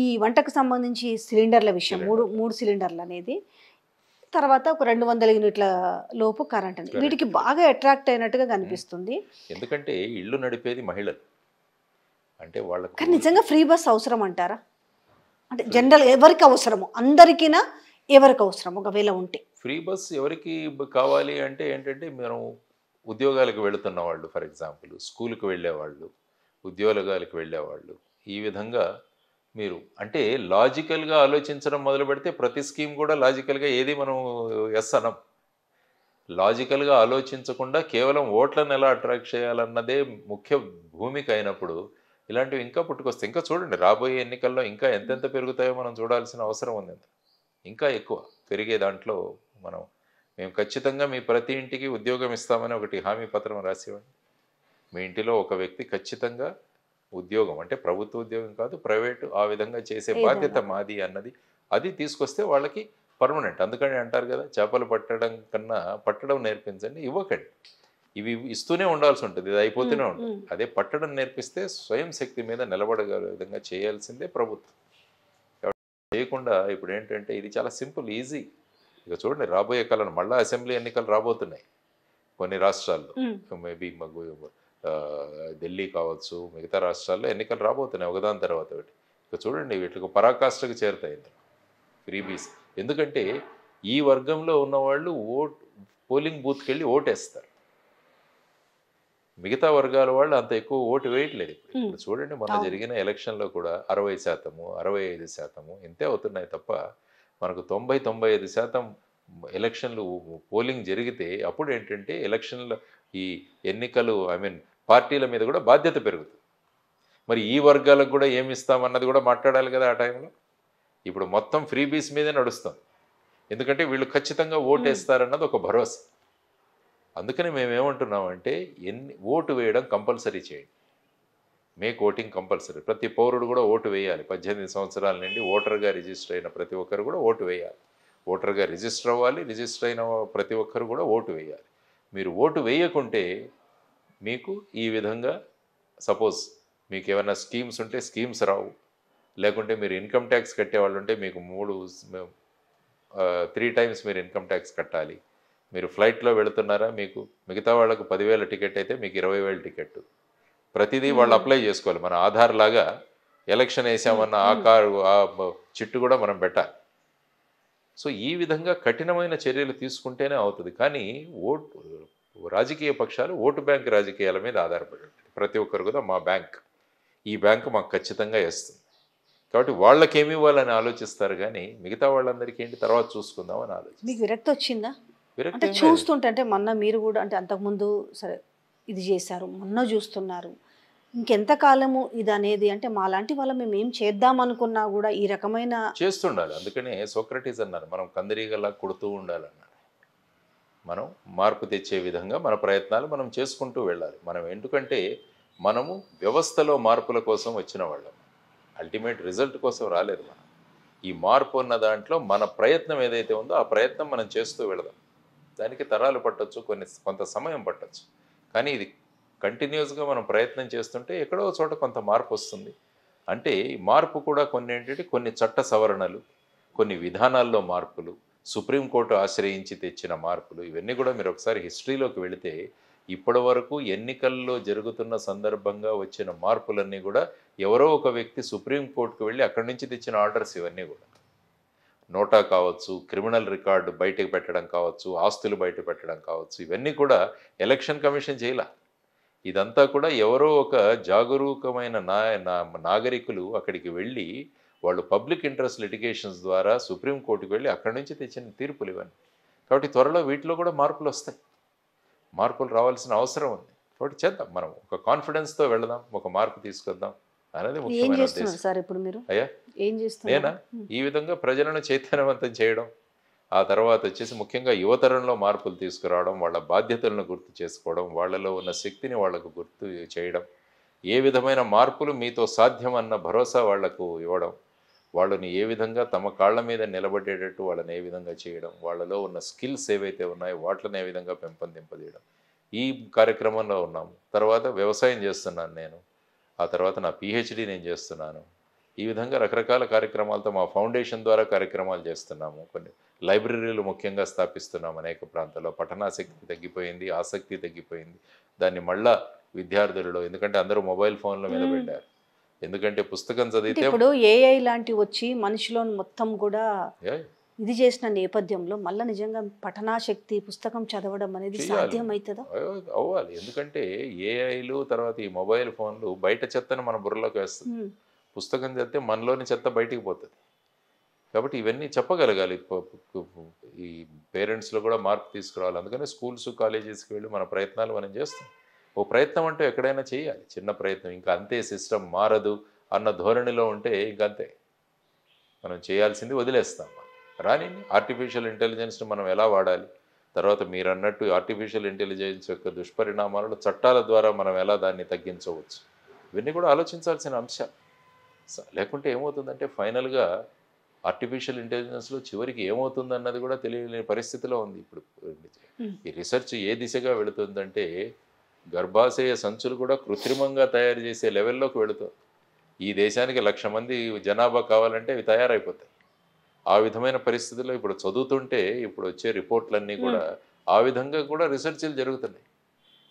ఈ వంటకు సంబంధించి సిలిండర్ల విషయం 3 సిలిండర్లు అనేది, తర్వాత ఒక 200 యూనిట్ల లోపు కరెంట్ అనేది, వీటికి బాగా అట్రాక్ట్ అయినట్టుగా కనిపిస్తుంది. ఎందుకంటే ఇల్లు నడిపేది మహిళలు. అంటే వాళ్ళకి కానీ నిజంగా ఫ్రీ బస్ అవసరం అంటారా? అంటే జనరల్ ఎవరికి అవసరము, అందరికీనా ఎవరికి అవసరం ఒకవేళ ఉంటే? ఫ్రీ బస్ ఎవరికి కావాలి అంటే ఏంటంటే మనం ఉద్యోగాలకు వెళుతున్న వాళ్ళు, ఫర్ ఎగ్జాంపుల్ స్కూల్కి వెళ్ళేవాళ్ళు, ఉద్యోగాలకు వెళ్ళేవాళ్ళు, ఈ విధంగా మీరు అంటే లాజికల్గా ఆలోచించడం మొదలు పెడితే ప్రతి స్కీమ్ కూడా లాజికల్గా ఏది మనం ఎస్ అనం. లాజికల్గా ఆలోచించకుండా కేవలం ఓట్లను ఎలా అట్రాక్ట్ చేయాలన్నదే ముఖ్య భూమిక అయినప్పుడు ఇలాంటివి ఇంకా పుట్టుకొస్తాయి. ఇంకా చూడండి రాబోయే ఎన్నికల్లో ఇంకా ఎంతెంత పెరుగుతాయో మనం చూడాల్సిన అవసరం ఉంది. ఇంకా ఎక్కువ పెరిగే దాంట్లో మేము ఖచ్చితంగా మీ ప్రతి ఇంటికి ఉద్యోగం ఇస్తామని ఒకటి హామీ పత్రం రాసివ్వండి. మీ ఇంటిలో ఒక వ్యక్తి ఖచ్చితంగా ఉద్యోగం, అంటే ప్రభుత్వ ఉద్యోగం కాదు ప్రైవేటు, ఆ విధంగా చేసే బాధ్యత మాది అన్నది అది తీసుకొస్తే వాళ్ళకి పర్మనెంట్. అందుకని అంటారు కదా, చేపలు పట్టడం కన్నా పట్టడం నేర్పించండి, ఇవ్వకండి. ఇవి ఇస్తూనే ఉండాల్సి ఉంటుంది, ఇది అయిపోతూనే ఉంటుంది. అదే పట్టడం నేర్పిస్తే స్వయం శక్తి మీద నిలబడగల విధంగా చేయాల్సిందే ప్రభుత్వం. చేయకుండా ఇప్పుడు ఏంటంటే ఇది చాలా సింపుల్, ఈజీ. ఇక చూడండి రాబోయే కాలంలో మళ్ళీ అసెంబ్లీ ఎన్నికలు రాబోతున్నాయి కొన్ని రాష్ట్రాల్లో. మేబీ ఢిల్లీ కావచ్చు, మిగతా రాష్ట్రాల్లో ఎన్నికలు రాబోతున్నాయి ఒకదాని తర్వాత ఒకటి. ఇక చూడండి వీటికి పరాకాష్ఠకు చేరుతాయి ఇందులో ఫ్రీబీస్. ఎందుకంటే ఈ వర్గంలో ఉన్నవాళ్ళు పోలింగ్ బూత్కి వెళ్ళి ఓటేస్తారు. మిగతా వర్గాల వాళ్ళు అంత ఎక్కువ ఓటు వేయట్లేదు. ఇప్పుడు చూడండి మొన్న జరిగిన ఎలక్షన్లో కూడా 60%, 65% ఇంతే అవుతున్నాయి తప్ప మనకు 90-95% ఎలక్షన్లు పోలింగ్ జరిగితే అప్పుడు ఏంటంటే ఎలక్షన్ల ఈ ఎన్నికలు పార్టీల మీద కూడా బాధ్యత పెరుగుతుంది. మరి ఈ వర్గాలకు కూడా ఏమి ఇస్తామన్నది కూడా మాట్లాడాలి కదా ఆ టైంలో. ఇప్పుడు మొత్తం ఫ్రీబీస్ మీదే నడుస్తుంది, ఎందుకంటే వీళ్ళు ఖచ్చితంగా ఓటేస్తారన్నది ఒక భరోసా. అందుకని మేమేమంటున్నామంటే ఓటు వేయడం కంపల్సరీ చేయండి. Make voting compulsory. ప్రతి పౌరుడు కూడా ఓటు వేయాలి. 18 సంవత్సరాల నుండి ఓటర్గా రిజిస్టర్ అయిన ప్రతి ఒక్కరు కూడా ఓటు వేయాలి. ఓటర్గా రిజిస్టర్ అవ్వాలి. రిజిస్టర్ అయిన ప్రతి ఒక్కరు కూడా ఓటు వేయాలి. మీరు ఓటు వేయకుంటే మీకు ఈ విధంగా సపోజ్ మీకు ఏమైనా స్కీమ్స్ ఉంటే స్కీమ్స్ రావు, లేకుంటే మీరు ఇన్కమ్ ట్యాక్స్ కట్టేవాళ్ళు ఉంటే మీకు 3 టైమ్స్ మీరు ఇన్కమ్ ట్యాక్స్ కట్టాలి. మీరు ఫ్లైట్లో వెళుతున్నారా, మీకు మిగతా వాళ్ళకు 10,000 టికెట్ అయితే మీకు 20,000 టికెట్. ప్రతిదీ వాళ్ళు అప్లై చేసుకోవాలి. మన ఆధార్ లాగా ఎలక్షన్ వేసామన్న ఆ కారు ఆ చిట్టు కూడా మనం పెట్టాలి. సో ఈ విధంగా కఠినమైన చర్యలు తీసుకుంటేనే అవుతుంది. కానీ రాజకీయ పక్షాలు ఓటు బ్యాంక్ రాజకీయాల మీద ఆధారపడి ఉంటుంది. ప్రతి ఒక్కరు కూడా మా బ్యాంక్, ఈ బ్యాంకు మాకు ఖచ్చితంగా వేస్తుంది కాబట్టి వాళ్ళకేమి ఇవ్వాలని ఆలోచిస్తారు, కానీ మిగతా వాళ్ళందరికీ ఏంటి తర్వాత చూసుకుందాం అని ఆలోచిస్తారు. మీకు విరక్తి వచ్చిందా? అంటే చూస్తుంటే, అంటే మొన్న మీరు కూడా అంటే అంతకుముందు సరే ఇది చేశారు, మొన్న చూస్తున్నారు, ఇంకెంతకాలము ఇది అనేది, అంటే మాలాంటి వాళ్ళ మేము ఏం చేద్దాం అనుకున్నా కూడా ఈ రకమైన చేస్తుండాలి. అందుకనే సోక్రటీస్ అన్నారు, మనం కందిరీగలా కొడుతూ ఉండాలన్నారు. మనం మార్పు తెచ్చే విధంగా మన ప్రయత్నాలు మనం చేసుకుంటూ వెళ్ళాలి. మనం ఎందుకంటే మనము వ్యవస్థలో మార్పుల కోసం వచ్చిన వాళ్ళం, అల్టిమేట్ రిజల్ట్ కోసం రాలేదు. మనం ఈ మార్పు ఉన్న దాంట్లో మన ప్రయత్నం ఏదైతే ఉందో ఆ ప్రయత్నం మనం చేస్తూ వెళదాం. దానికి తరాలు పట్టొచ్చు, కొంత సమయం పట్టొచ్చు, కానీ ఇది కంటిన్యూస్గా మనం ప్రయత్నం చేస్తుంటే ఎక్కడో చోట కొంత మార్పు వస్తుంది. అంటే మార్పు కూడా కొన్ని చట్ట సవరణలు, కొన్ని విధానాల్లో మార్పులు, సుప్రీంకోర్టు ఆశ్రయించి తెచ్చిన మార్పులు, ఇవన్నీ కూడా మీరు ఒకసారి హిస్టరీలోకి వెళితే ఇప్పటి వరకు ఎన్నికల్లో జరుగుతున్న సందర్భంగా వచ్చిన మార్పులన్నీ కూడా ఎవరో ఒక వ్యక్తి సుప్రీంకోర్టుకు వెళ్ళి అక్కడి నుంచి తెచ్చిన ఆర్డర్స్ ఇవన్నీ కూడా. నోటా కావచ్చు, క్రిమినల్ రికార్డు బయటకు పెట్టడం కావచ్చు, ఆస్తులు బయట పెట్టడం కావచ్చు, ఇవన్నీ కూడా ఎలక్షన్ కమిషన్ చేయాల. ఇదంతా కూడా ఎవరో ఒక జాగరూకమైన నాగరికులు అక్కడికి వెళ్ళి వాళ్ళు పబ్లిక్ ఇంట్రెస్ట్ లిటిగేషన్స్ ద్వారా సుప్రీంకోర్టుకు వెళ్ళి అక్కడి నుంచి తెచ్చిన తీర్పులు ఇవన్నీ. కాబట్టి త్వరలో వీటిలో కూడా మార్పులు వస్తాయి. మార్పులు రావాల్సిన అవసరం ఉంది. కాబట్టి చేద్దాం, మనం ఒక కాన్ఫిడెన్స్తో వెళదాం, ఒక మార్పు తీసుకొద్దాం అనేది ముఖ్యమైన ఉద్దేశం. సార్ ఇప్పుడు మీరు అయ్యా నేనా ఈ విధంగా ప్రజలను చైతన్యవంతం చేయడం, ఆ తర్వాత వచ్చేసి ముఖ్యంగా యువతరంలో మార్పులు తీసుకురావడం, వాళ్ళ బాధ్యతలను గుర్తు చేసుకోవడం, వాళ్ళలో ఉన్న శక్తిని వాళ్ళకు గుర్తు చేయడం, ఏ విధమైన మార్పులు మీతో సాధ్యం అన్న భరోసా వాళ్లకు ఇవ్వడం, వాళ్ళని ఏ విధంగా తమ కాళ్ళ మీద నిలబడేటట్టు వాళ్ళని ఏ విధంగా చేయడం, వాళ్ళలో ఉన్న స్కిల్స్ ఏవైతే ఉన్నాయో వాటిని ఏ విధంగా పెంపొందింపజేయడం, ఈ కార్యక్రమంలో ఉన్నాము. తర్వాత వ్యవసాయం చేస్తున్నాను నేను, ఆ తర్వాత నా పిహెచ్డి నేను చేస్తున్నాను. ఈ విధంగా రకరకాల కార్యక్రమాలతో మా ఫౌండేషన్ ద్వారా కార్యక్రమాలు చేస్తున్నాము. కొన్ని లైబ్రరీలు ముఖ్యంగా స్థాపిస్తున్నాము అనేక ప్రాంతాల్లో. పఠనాసక్తి తగ్గిపోయింది, ఆసక్తి తగ్గిపోయింది. దాన్ని మళ్ళా విద్యార్థులలో, ఎందుకంటే అందరూ మొబైల్ ఫోన్ల మీద పెట్టారు, ఎందుకంటే పుస్తకం చదివితే ఇప్పుడు ఏఐ లాంటివి వచ్చి మనిషిలో మొత్తం కూడా ఇది చేసిన నేపథ్యంలో మళ్ళీ నిజంగా పఠనాశక్తి, పుస్తకం చదవడం అనేది సాధ్యమవుతుందా? అవ్వాలి. ఎందుకంటే ఏఐలు తర్వాత ఈ మొబైల్ ఫోన్లు బయట చెత్తను మన బుర్రలోకి వేస్తుంది. పుస్తకం చదివితే మనలోని చెత్త బయటికి పోతుంది. కాబట్టి ఇవన్నీ చెప్పగలగాలి. ఈ పేరెంట్స్లో కూడా మార్పు తీసుకురావాలి. అందుకని స్కూల్స్, కాలేజెస్కి వెళ్ళి మన ప్రయత్నాలు మనం చేస్తాం. ఓ ప్రయత్నం అంటే ఎక్కడైనా చేయాలి, చిన్న ప్రయత్నం. ఇంకా అంతే, సిస్టమ్ మారదు అన్న ధోరణిలో ఉంటే ఇంకంతే, మనం చేయాల్సింది వదిలేస్తాం. రాని ఆర్టిఫిషియల్ ఇంటెలిజెన్స్ని మనం ఎలా వాడాలి, తర్వాత మీరు అన్నట్టు ఆర్టిఫిషియల్ ఇంటెలిజెన్స్ యొక్క దుష్పరిణామాలను చట్టాల ద్వారా మనం ఎలా దాన్ని తగ్గించవచ్చు, ఇవన్నీ కూడా ఆలోచించాల్సిన అంశాలు. లేకుంటే ఏమవుతుందంటే ఫైనల్గా ఆర్టిఫిషియల్ ఇంటెలిజెన్స్లో చివరికి ఏమవుతుంది అన్నది కూడా తెలియని పరిస్థితిలో ఉంది ఇప్పుడు. ఈ రీసెర్చ్ ఏ దిశగా వెళుతుందంటే గర్భాశయ సంచులు కూడా కృత్రిమంగా తయారు చేసే లెవెల్లోకి వెళుతుంది. ఈ దేశానికి 1,00,000 మంది జనాభా కావాలంటే ఇవి తయారైపోతాయి. ఆ విధమైన పరిస్థితుల్లో ఇప్పుడు చదువుతుంటే ఇప్పుడు వచ్చే రిపోర్ట్లన్నీ కూడా ఆ విధంగా కూడా రీసెర్చ్లు జరుగుతున్నాయి.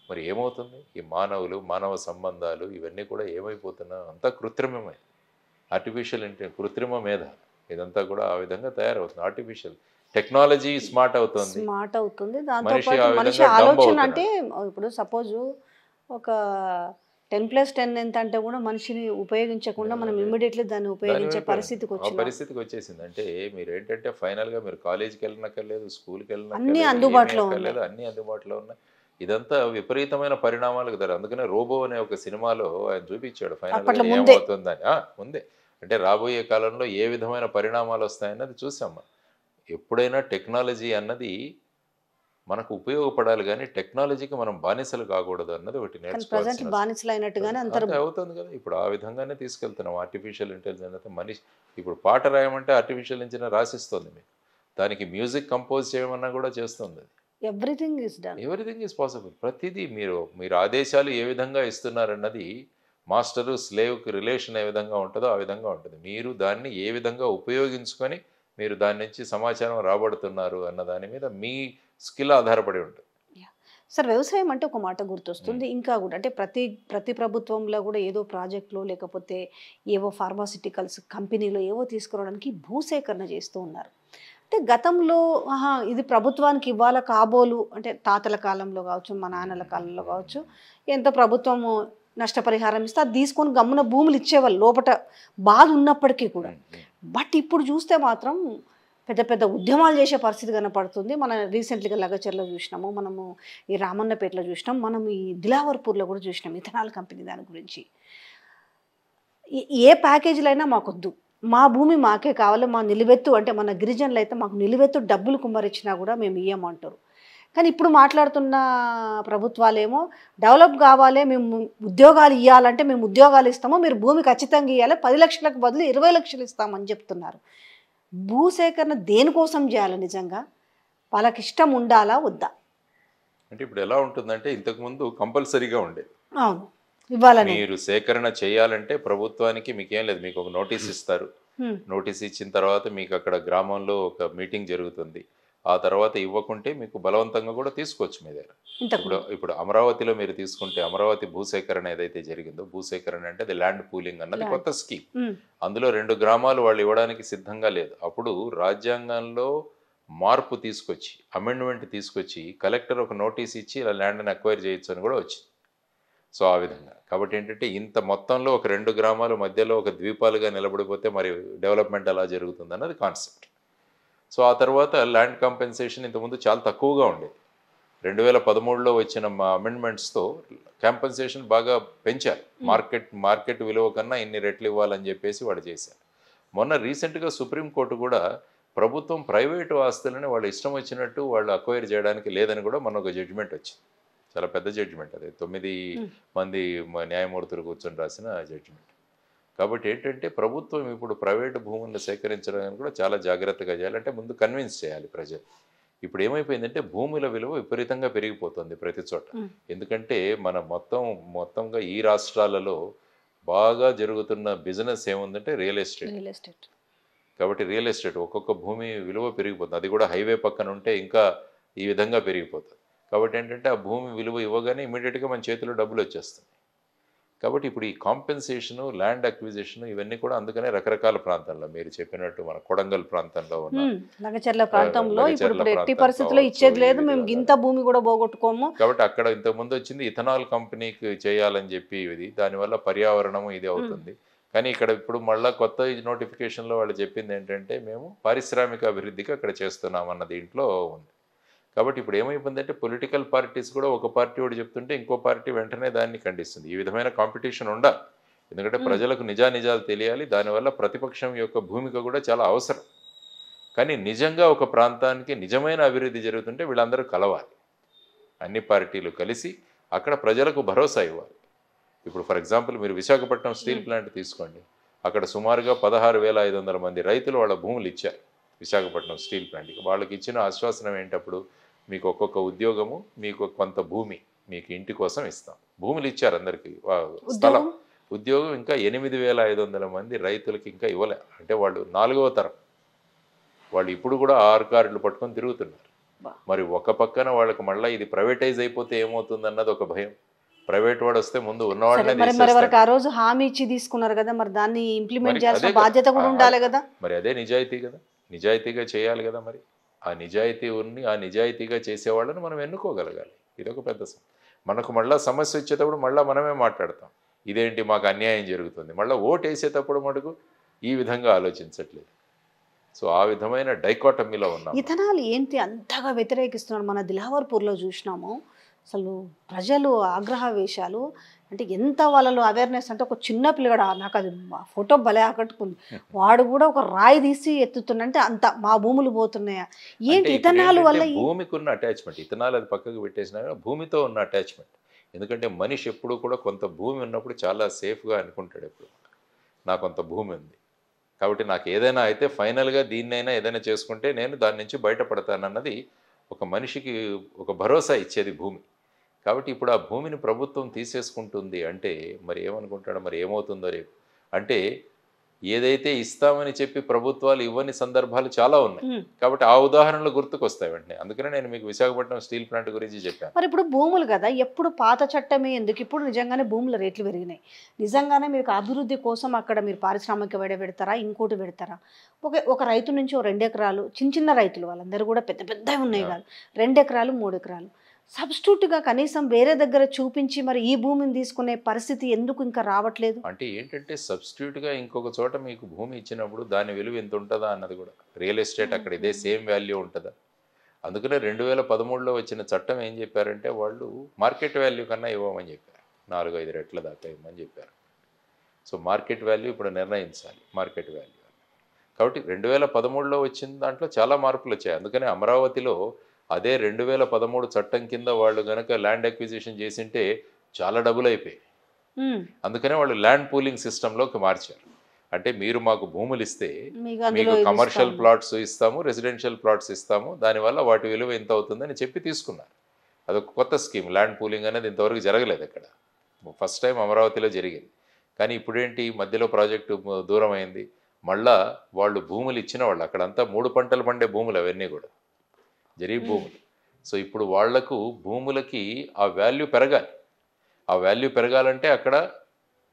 మరి ఏమవుతుంది? ఈ మానవులు, మానవ సంబంధాలు ఇవన్నీ కూడా ఏమైపోతున్నా అంతా కృత్రిమమే. కృత్రిమ మేధ ఇదంతా కూడా ఆ విధంగా తయారవుతుంది. ఆర్టిఫిషియల్ టెక్నాలజీ స్మార్ట్ అవుతుంది. స్మార్ట్ అవుతుంది. దాంతో మనిషి పాటు ఆ మనిషి విధంగా డంబ్ ఆలోచన అవుతున్నాడు. అంటే ఇప్పుడు సపోజ్ ఒక 10+10 ఎంత అంటే కూడా మనిషిని ఉపయోగించకుండా మనం ఇమ్మీడియట్లీ దాన్ని ఉపయోగించే పరిస్థితికి ఆ వచ్చినాం. పరిస్థితికి వచ్చేసింది. అంటే మీరు ఏంటంటే ఫైనల్గా మీరు కాలేజీకి వెళ్ళనక్కర్లేదు, స్కూల్కి అన్నీ వెళ్ళనక్కర్లేదు, అందుబాటులో ఏమీ అక్కర్లేదు, అన్నీ అందుబాటులో ఉన్నాయి. ఇదంతా విపరీతమైన పరిణామాలకు దారి. అందుకనే రోబో అనే ఒక సినిమాలో ఆయన చూపించాడు ఫైనల్గా అప్పట్లో ముందే. ఏమవుతుందని. ముందే అంటే రాబోయే కాలంలో ఏ విధమైన పరిణామాలు వస్తాయన్నది చూసాం మనం. ఎప్పుడైనా టెక్నాలజీ అన్నది మనకు ఉపయోగపడాలి, కానీ టెక్నాలజీకి మనం బానిసలు కాకూడదు అన్నది ఒకటి కానీ ప్రజెంట్ నేర్చుకోవాల్సిన బానిసలు అయినట్టుగానే అందరూ అంతే అవుతుంది కదా. ఇప్పుడు ఆ విధంగానే తీసుకెళ్తున్నాం. ఆర్టిఫిషియల్ ఇంటెలిజెన్స్ అయితే మనిషి ఇప్పుడు పాట రాయమంటే ఆర్టిఫిషియల్ ఇంటెలిజెన్స్ రాసిస్తుంది మీకు. దానికి మ్యూజిక్ కంపోజ్ చేయమన్నా కూడా చేస్తుంది. Everything is done. Everything is possible. ప్రతిదీ మీరు ఆదేశాలు ఏ విధంగా ఇస్తున్నారన్నది మాస్టరు స్లేవ్కి రిలేషన్ ఏ విధంగా ఉంటుందో ఆ విధంగా ఉంటుంది. మీరు దాన్ని ఏ విధంగా ఉపయోగించుకొని మీరు దాని నుంచి సమాచారం రాబడుతున్నారు అన్న దాని మీద మీ స్కిల్ ఆధారపడి ఉంటుంది. సార్, వ్యవసాయం అంటే ఒక మాట గుర్తొస్తుంది. ఇంకా కూడా అంటే ప్రతి ప్రభుత్వంలో కూడా ఏదో ప్రాజెక్టులో లేకపోతే ఏవో ఫార్మాసిటికల్స్ కంపెనీలో ఏవో తీసుకురావడానికి భూసేకరణ చేస్తూ ఉన్నారు. అంటే గతంలో ఇది ప్రభుత్వానికి ఇవ్వాల కాబోలు అంటే తాతల కాలంలో కావచ్చు, మా నాన్నల కాలంలో కావచ్చు, ఎంత ప్రభుత్వము నష్టపరిహారం ఇస్తే అది తీసుకొని గమ్మున భూములు ఇచ్చేవాళ్ళు లోపల బాధ ఉన్నప్పటికీ కూడా. బట్ ఇప్పుడు చూస్తే మాత్రం పెద్ద పెద్ద ఉద్యమాలు చేసే పరిస్థితి కనపడుతుంది. మనం రీసెంట్గా లగచర్లో చూసినాము, మనము ఈ రామన్నపేటలో చూసినాం, మనం ఈ దిలావర్పూర్లో కూడా చూసినాం ఇథనాల్ కంపెనీ దాని గురించి. ఏ ప్యాకేజీలు అయినా మాకొద్దు, మా భూమి మాకే కావాలి, మా నిలువెత్తు అంటే మన గిరిజనులు అయితే మాకు నిలువెత్తు డబ్బులు కుమ్మరిచ్చినా కూడా మేము ఇయ్యమంటారు. కానీ ఇప్పుడు మాట్లాడుతున్న ప్రభుత్వాలేమో డెవలప్ కావాలి, మేము ఉద్యోగాలు ఇవ్వాలంటే మేము ఉద్యోగాలు ఇస్తాము, మీరు భూమి ఖచ్చితంగా ఇవ్వాలి, 10 లక్షలకు బదులు 20 లక్షలు ఇస్తామని చెప్తున్నారు. భూసేకరణ దేనికోసం చేయాలి? నిజంగా వాళ్ళకి ఇష్టం ఉండాలా వద్దా? అంటే ఇప్పుడు ఎలా ఉంటుందంటే ఇంతకుముందు కంపల్సరీగా ఉండేది. అవును, ఇవ్వాలని. మీరు సేకరణ చేయాలంటే ప్రభుత్వానికి మీకేం లేదు, మీకు ఒక నోటీస్ ఇస్తారు. నోటీస్ ఇచ్చిన తర్వాత మీకు అక్కడ గ్రామంలో ఒక మీటింగ్ జరుగుతుంది. ఆ తర్వాత ఇవ్వకుంటే మీకు బలవంతంగా కూడా తీసుకోవచ్చు మీ దగ్గర. ఇప్పుడు అమరావతిలో మీరు తీసుకుంటే అమరావతి భూసేకరణ ఏదైతే జరిగిందో, భూసేకరణ అంటే అది ల్యాండ్ పూలింగ్ అన్నది కొత్త స్కీమ్. అందులో 2 గ్రామాలు వాళ్ళు ఇవ్వడానికి సిద్ధంగా లేదు. అప్పుడు రాజ్యాంగంలో మార్పు తీసుకొచ్చి అమెండ్మెంట్ తీసుకొచ్చి కలెక్టర్ ఒక నోటీస్ ఇచ్చి ఇలా ల్యాండ్ని అక్వైర్ చేయొచ్చు అని కూడా వచ్చింది. సో ఆ విధంగా కాబట్టి ఏంటంటే ఇంత మొత్తంలో ఒక 2 గ్రామాల మధ్యలో ఒక ద్వీపాలుగా నిలబడిపోతే మరి డెవలప్మెంట్ ఎలా జరుగుతుంది అన్నది కాన్సెప్ట్. సో ఆ తర్వాత ల్యాండ్ కాంపెన్సేషన్ ఇంతకుముందు చాలా తక్కువగా ఉండేది. 2013లో వచ్చిన అమెండ్మెంట్స్తో కాంపెన్సేషన్ బాగా పెంచారు. మార్కెట్ విలువ కన్నా ఇన్ని రెట్లు ఇవ్వాలని చెప్పేసి వాడు చేశారు. మొన్న రీసెంట్గా సుప్రీంకోర్టు కూడా ప్రభుత్వం ప్రైవేటు ఆస్తులని వాళ్ళు ఇష్టం వచ్చినట్టు వాళ్ళు అక్వైర్ చేయడానికి లేదని కూడా మొన్న ఒక జడ్జిమెంట్ వచ్చింది. చాలా పెద్ద జడ్జిమెంట్ అది, 9 మంది న్యాయమూర్తులు కూర్చొని రాసిన జడ్జిమెంట్. కాబట్టి ఏంటంటే ప్రభుత్వం ఇప్పుడు ప్రైవేటు భూములను సేకరించడానికి కూడా చాలా జాగ్రత్తగా చేయాలంటే ముందు కన్విన్స్ చేయాలి ప్రజలు. ఇప్పుడు ఏమైపోయిందంటే భూముల విలువ విపరీతంగా పెరిగిపోతుంది ప్రతి చోట. ఎందుకంటే మన మొత్తంగా ఈ రాష్ట్రాలలో బాగా జరుగుతున్న బిజినెస్ ఏముందంటే రియల్ ఎస్టేట్. కాబట్టి రియల్ ఎస్టేట్ ఒక్కొక్క భూమి విలువ పెరిగిపోతుంది. అది కూడా హైవే పక్కన ఉంటే ఇంకా ఈ విధంగా పెరిగిపోతుంది. కాబట్టి ఏంటంటే ఆ భూమి విలువ ఇవ్వగానే ఇమీడియట్గా మన చేతిలో డబ్బులు వచ్చేస్తుంది. కాబట్టి ఇప్పుడు ఈ కాంపెన్సేషను, ల్యాండ్ అక్విజిషన్ ఇవన్నీ కూడా అందుకనే రకరకాల ప్రాంతాల్లో మీరు చెప్పినట్టు మన కొడంగల్ ప్రాంతంలో ఉన్న లగచర్ల ప్రాంతంలో ఇప్పుడు ఎట్టి పరిస్థితుల్లో ఇచ్చేది లేదు, మేము ఇంత భూమి కూడా పోగొట్టుకోము. కాబట్టి అక్కడ ఇంతకుముందు వచ్చింది ఇథనాల్ కంపెనీకి చేయాలని చెప్పి ఇది, దానివల్ల పర్యావరణము ఇది అవుతుంది. కానీ ఇక్కడ ఇప్పుడు మళ్ళీ కొత్త నోటిఫికేషన్లో వాళ్ళు చెప్పింది ఏంటంటే మేము పారిశ్రామిక అభివృద్ధికి అక్కడ చేస్తున్నాం అన్న దీంట్లో ఉంది. కాబట్టి ఇప్పుడు ఏమైపోయిందంటే పొలిటికల్ పార్టీస్ కూడా ఒక పార్టీ వాడు చెప్తుంటే ఇంకో పార్టీ వెంటనే దాన్ని ఖండిస్తుంది. ఈ విధమైన కాంపిటీషన్ ఉండాలి. ఎందుకంటే ప్రజలకు నిజాలు తెలియాలి. దానివల్ల ప్రతిపక్షం యొక్క భూమిక కూడా చాలా అవసరం. కానీ నిజంగా ఒక ప్రాంతానికి నిజమైన అభివృద్ధి జరుగుతుంటే వీళ్ళందరూ కలవాలి. అన్ని పార్టీలు కలిసి అక్కడ ప్రజలకు భరోసా ఇవ్వాలి. ఇప్పుడు ఫర్ ఎగ్జాంపుల్ మీరు విశాఖపట్నం స్టీల్ ప్లాంట్ తీసుకోండి. అక్కడ సుమారుగా 16,500 మంది రైతులు వాళ్ళ భూములు ఇచ్చారు విశాఖపట్నం స్టీల్ ప్లాంట్కి. వాళ్ళకి ఇచ్చిన ఆశ్వాసనం ఏంటప్పుడు, మీకు ఒక్కొక్క ఉద్యోగము, మీకు కొంత భూమి మీకు ఇంటి కోసం ఇస్తాం. భూములు ఇచ్చారు అందరికీ, స్థలం, ఉద్యోగం. ఇంకా 8,500 మంది రైతులకి ఇంకా ఇవ్వలే. అంటే వాళ్ళు 4వ తరం, వాళ్ళు ఇప్పుడు కూడా 6 కార్డులు పట్టుకొని తిరుగుతున్నారు. మరి ఒక పక్కన వాళ్ళకి మళ్ళీ ఇది ప్రైవేటైజ్ అయిపోతే ఏమవుతుంది అన్నది ఒక భయం. ప్రైవేట్ వాడు వస్తే ముందు ఉన్నవాళ్ళనే ఆ రోజు హామీ ఇచ్చి తీసుకున్నారు కదా, మరి దాన్ని ఇంప్లిమెంట్ చేయాల్సిన బాధ్యత కూడా ఉండాలి కదా. మరి అదే నిజాయితీ కదా, నిజాయితీగా చేయాలి కదా. మరి ఆ నిజాయితీ ఉన్ని ఆ నిజాయితీగా చేసేవాళ్ళని మనం ఎన్నుకోగలగాలి. ఇదొక పెద్ద మనకు మళ్ళీ సమస్య వచ్చేటప్పుడు మళ్ళీ మనమే మాట్లాడతాం, ఇదేంటి మాకు అన్యాయం జరుగుతుంది. మళ్ళీ ఓటు వేసేటప్పుడు మటుకు ఈ విధంగా ఆలోచించట్లేదు. సో ఆ విధమైన డైకాటమీలో ఉన్నాం. ఇథనాల్ ఏంటి అంతగా వ్యతిరేకిస్తున్నారు? మన దిలావర్పూర్లో చూసినాము, అసలు ప్రజలు ఆగ్రహవేశాలు, అంటే ఎంత వాళ్ళలో అవేర్నెస్ అంటే, ఒక చిన్న పిల్లగాడు, నాకు అది ఫోటో భలే ఆకట్టుకుంది, వాడు కూడా ఒక రాయి తీసి ఎత్తుతున్నంటే అంత మా భూములు పోతున్నాయా ఏంటి ఇథనాల్ వల్ల? భూమికి ఉన్న అటాచ్మెంట్, ఇథనాల్ అది పక్కకు పెట్టేసినా భూమితో ఉన్న అటాచ్మెంట్. ఎందుకంటే మనిషి ఎప్పుడు కూడా కొంత భూమి ఉన్నప్పుడు చాలా సేఫ్గా అనుకుంటాడు. ఎప్పుడు నాకు కొంత భూమి ఉంది కాబట్టి నాకు ఏదైనా అయితే ఫైనల్గా దీన్నైనా ఏదైనా చేసుకుంటే నేను దాని నుంచి బయటపడతానన్నది ఒక మనిషికి ఒక భరోసా ఇచ్చేది భూమి. కాబట్టి ఇప్పుడు ఆ భూమిని ప్రభుత్వం తీసేసుకుంటుంది అంటే మరి ఏమనుకుంటాడో, మరి ఏమవుతుందో రేపు. అంటే ఏదైతే ఇస్తామని చెప్పి ప్రభుత్వాలు ఇవ్వని సందర్భాలు చాలా ఉన్నాయి. కాబట్టి ఆ ఉదాహరణలు గుర్తుకొస్తాయి వెంటనే. అందుకనే నేను మీకు విశాఖపట్నం స్టీల్ ప్లాంట్ గురించి చెప్పాను. మరి ఇప్పుడు భూములు కదా, ఎప్పుడు పాత చట్టమే ఎందుకు? ఇప్పుడు నిజంగానే భూముల రేట్లు పెరిగినాయి. నిజంగానే మీకు అభివృద్ధి కోసం అక్కడ మీరు పారిశ్రామిక పెడతారా, ఇంకోటి పెడతారా? ఒక రైతు నుంచి 2 ఎకరాలు, చిన్న రైతులు వాళ్ళందరూ కూడా పెద్ద పెద్దవి ఉన్నాయి కాదు, 2 ఎకరాలు 3 ఎకరాలు సబ్స్టిట్యూట్గా కనీసం వేరే దగ్గర చూపించి మరి ఈ భూమిని తీసుకునే పరిస్థితి ఎందుకు ఇంకా రావట్లేదు? అంటే ఏంటంటే సబ్స్టిట్యూట్గా ఇంకొక చోట మీకు భూమి ఇచ్చినప్పుడు దాని విలువ ఎంత ఉంటుందా అన్నది కూడా, రియల్ ఎస్టేట్ అక్కడ ఇదే సేమ్ వాల్యూ ఉంటుందా? అందుకనే 2013లో వచ్చిన చట్టం ఏం చెప్పారంటే, వాళ్ళు మార్కెట్ వాల్యూ కన్నా ఇవ్వమని చెప్పారు, 4-5 రెట్ల దాకా ఇవ్వమని చెప్పారు. సో మార్కెట్ వాల్యూ ఇప్పుడు నిర్ణయించాలి, మార్కెట్ వాల్యూ. కాబట్టి 2013లో వచ్చిన దాంట్లో చాలా మార్పులు వచ్చాయి. అందుకనే అమరావతిలో అదే 2013 చట్టం కింద వాళ్ళు కనుక ల్యాండ్ అక్విజిషన్ చేసింటే చాలా డబ్బులు అయిపోయాయి. అందుకనే వాళ్ళు ల్యాండ్ పూలింగ్ సిస్టంలోకి మార్చారు. అంటే మీరు మాకు భూములు ఇస్తే మీకు కమర్షియల్ ప్లాట్స్ ఇస్తాము, రెసిడెన్షియల్ ప్లాట్స్ ఇస్తాము, దానివల్ల వాటి విలువ ఎంత అవుతుందని చెప్పి తీసుకున్నారు. అదొక కొత్త స్కీమ్. ల్యాండ్ పూలింగ్ అనేది ఇంతవరకు జరగలేదు అక్కడ, ఫస్ట్ టైం అమరావతిలో జరిగింది. కానీ ఇప్పుడేంటి, మధ్యలో ప్రాజెక్టు దూరం అయింది. మళ్ళా వాళ్ళు భూములు ఇచ్చిన వాళ్ళు, అక్కడంతా 3 పంటలు పండే భూములు అవన్నీ కూడా జరీ భూములు. సో ఇప్పుడు వాళ్లకు భూములకి ఆ వాల్యూ పెరగాలి. ఆ వాల్యూ పెరగాలంటే అక్కడ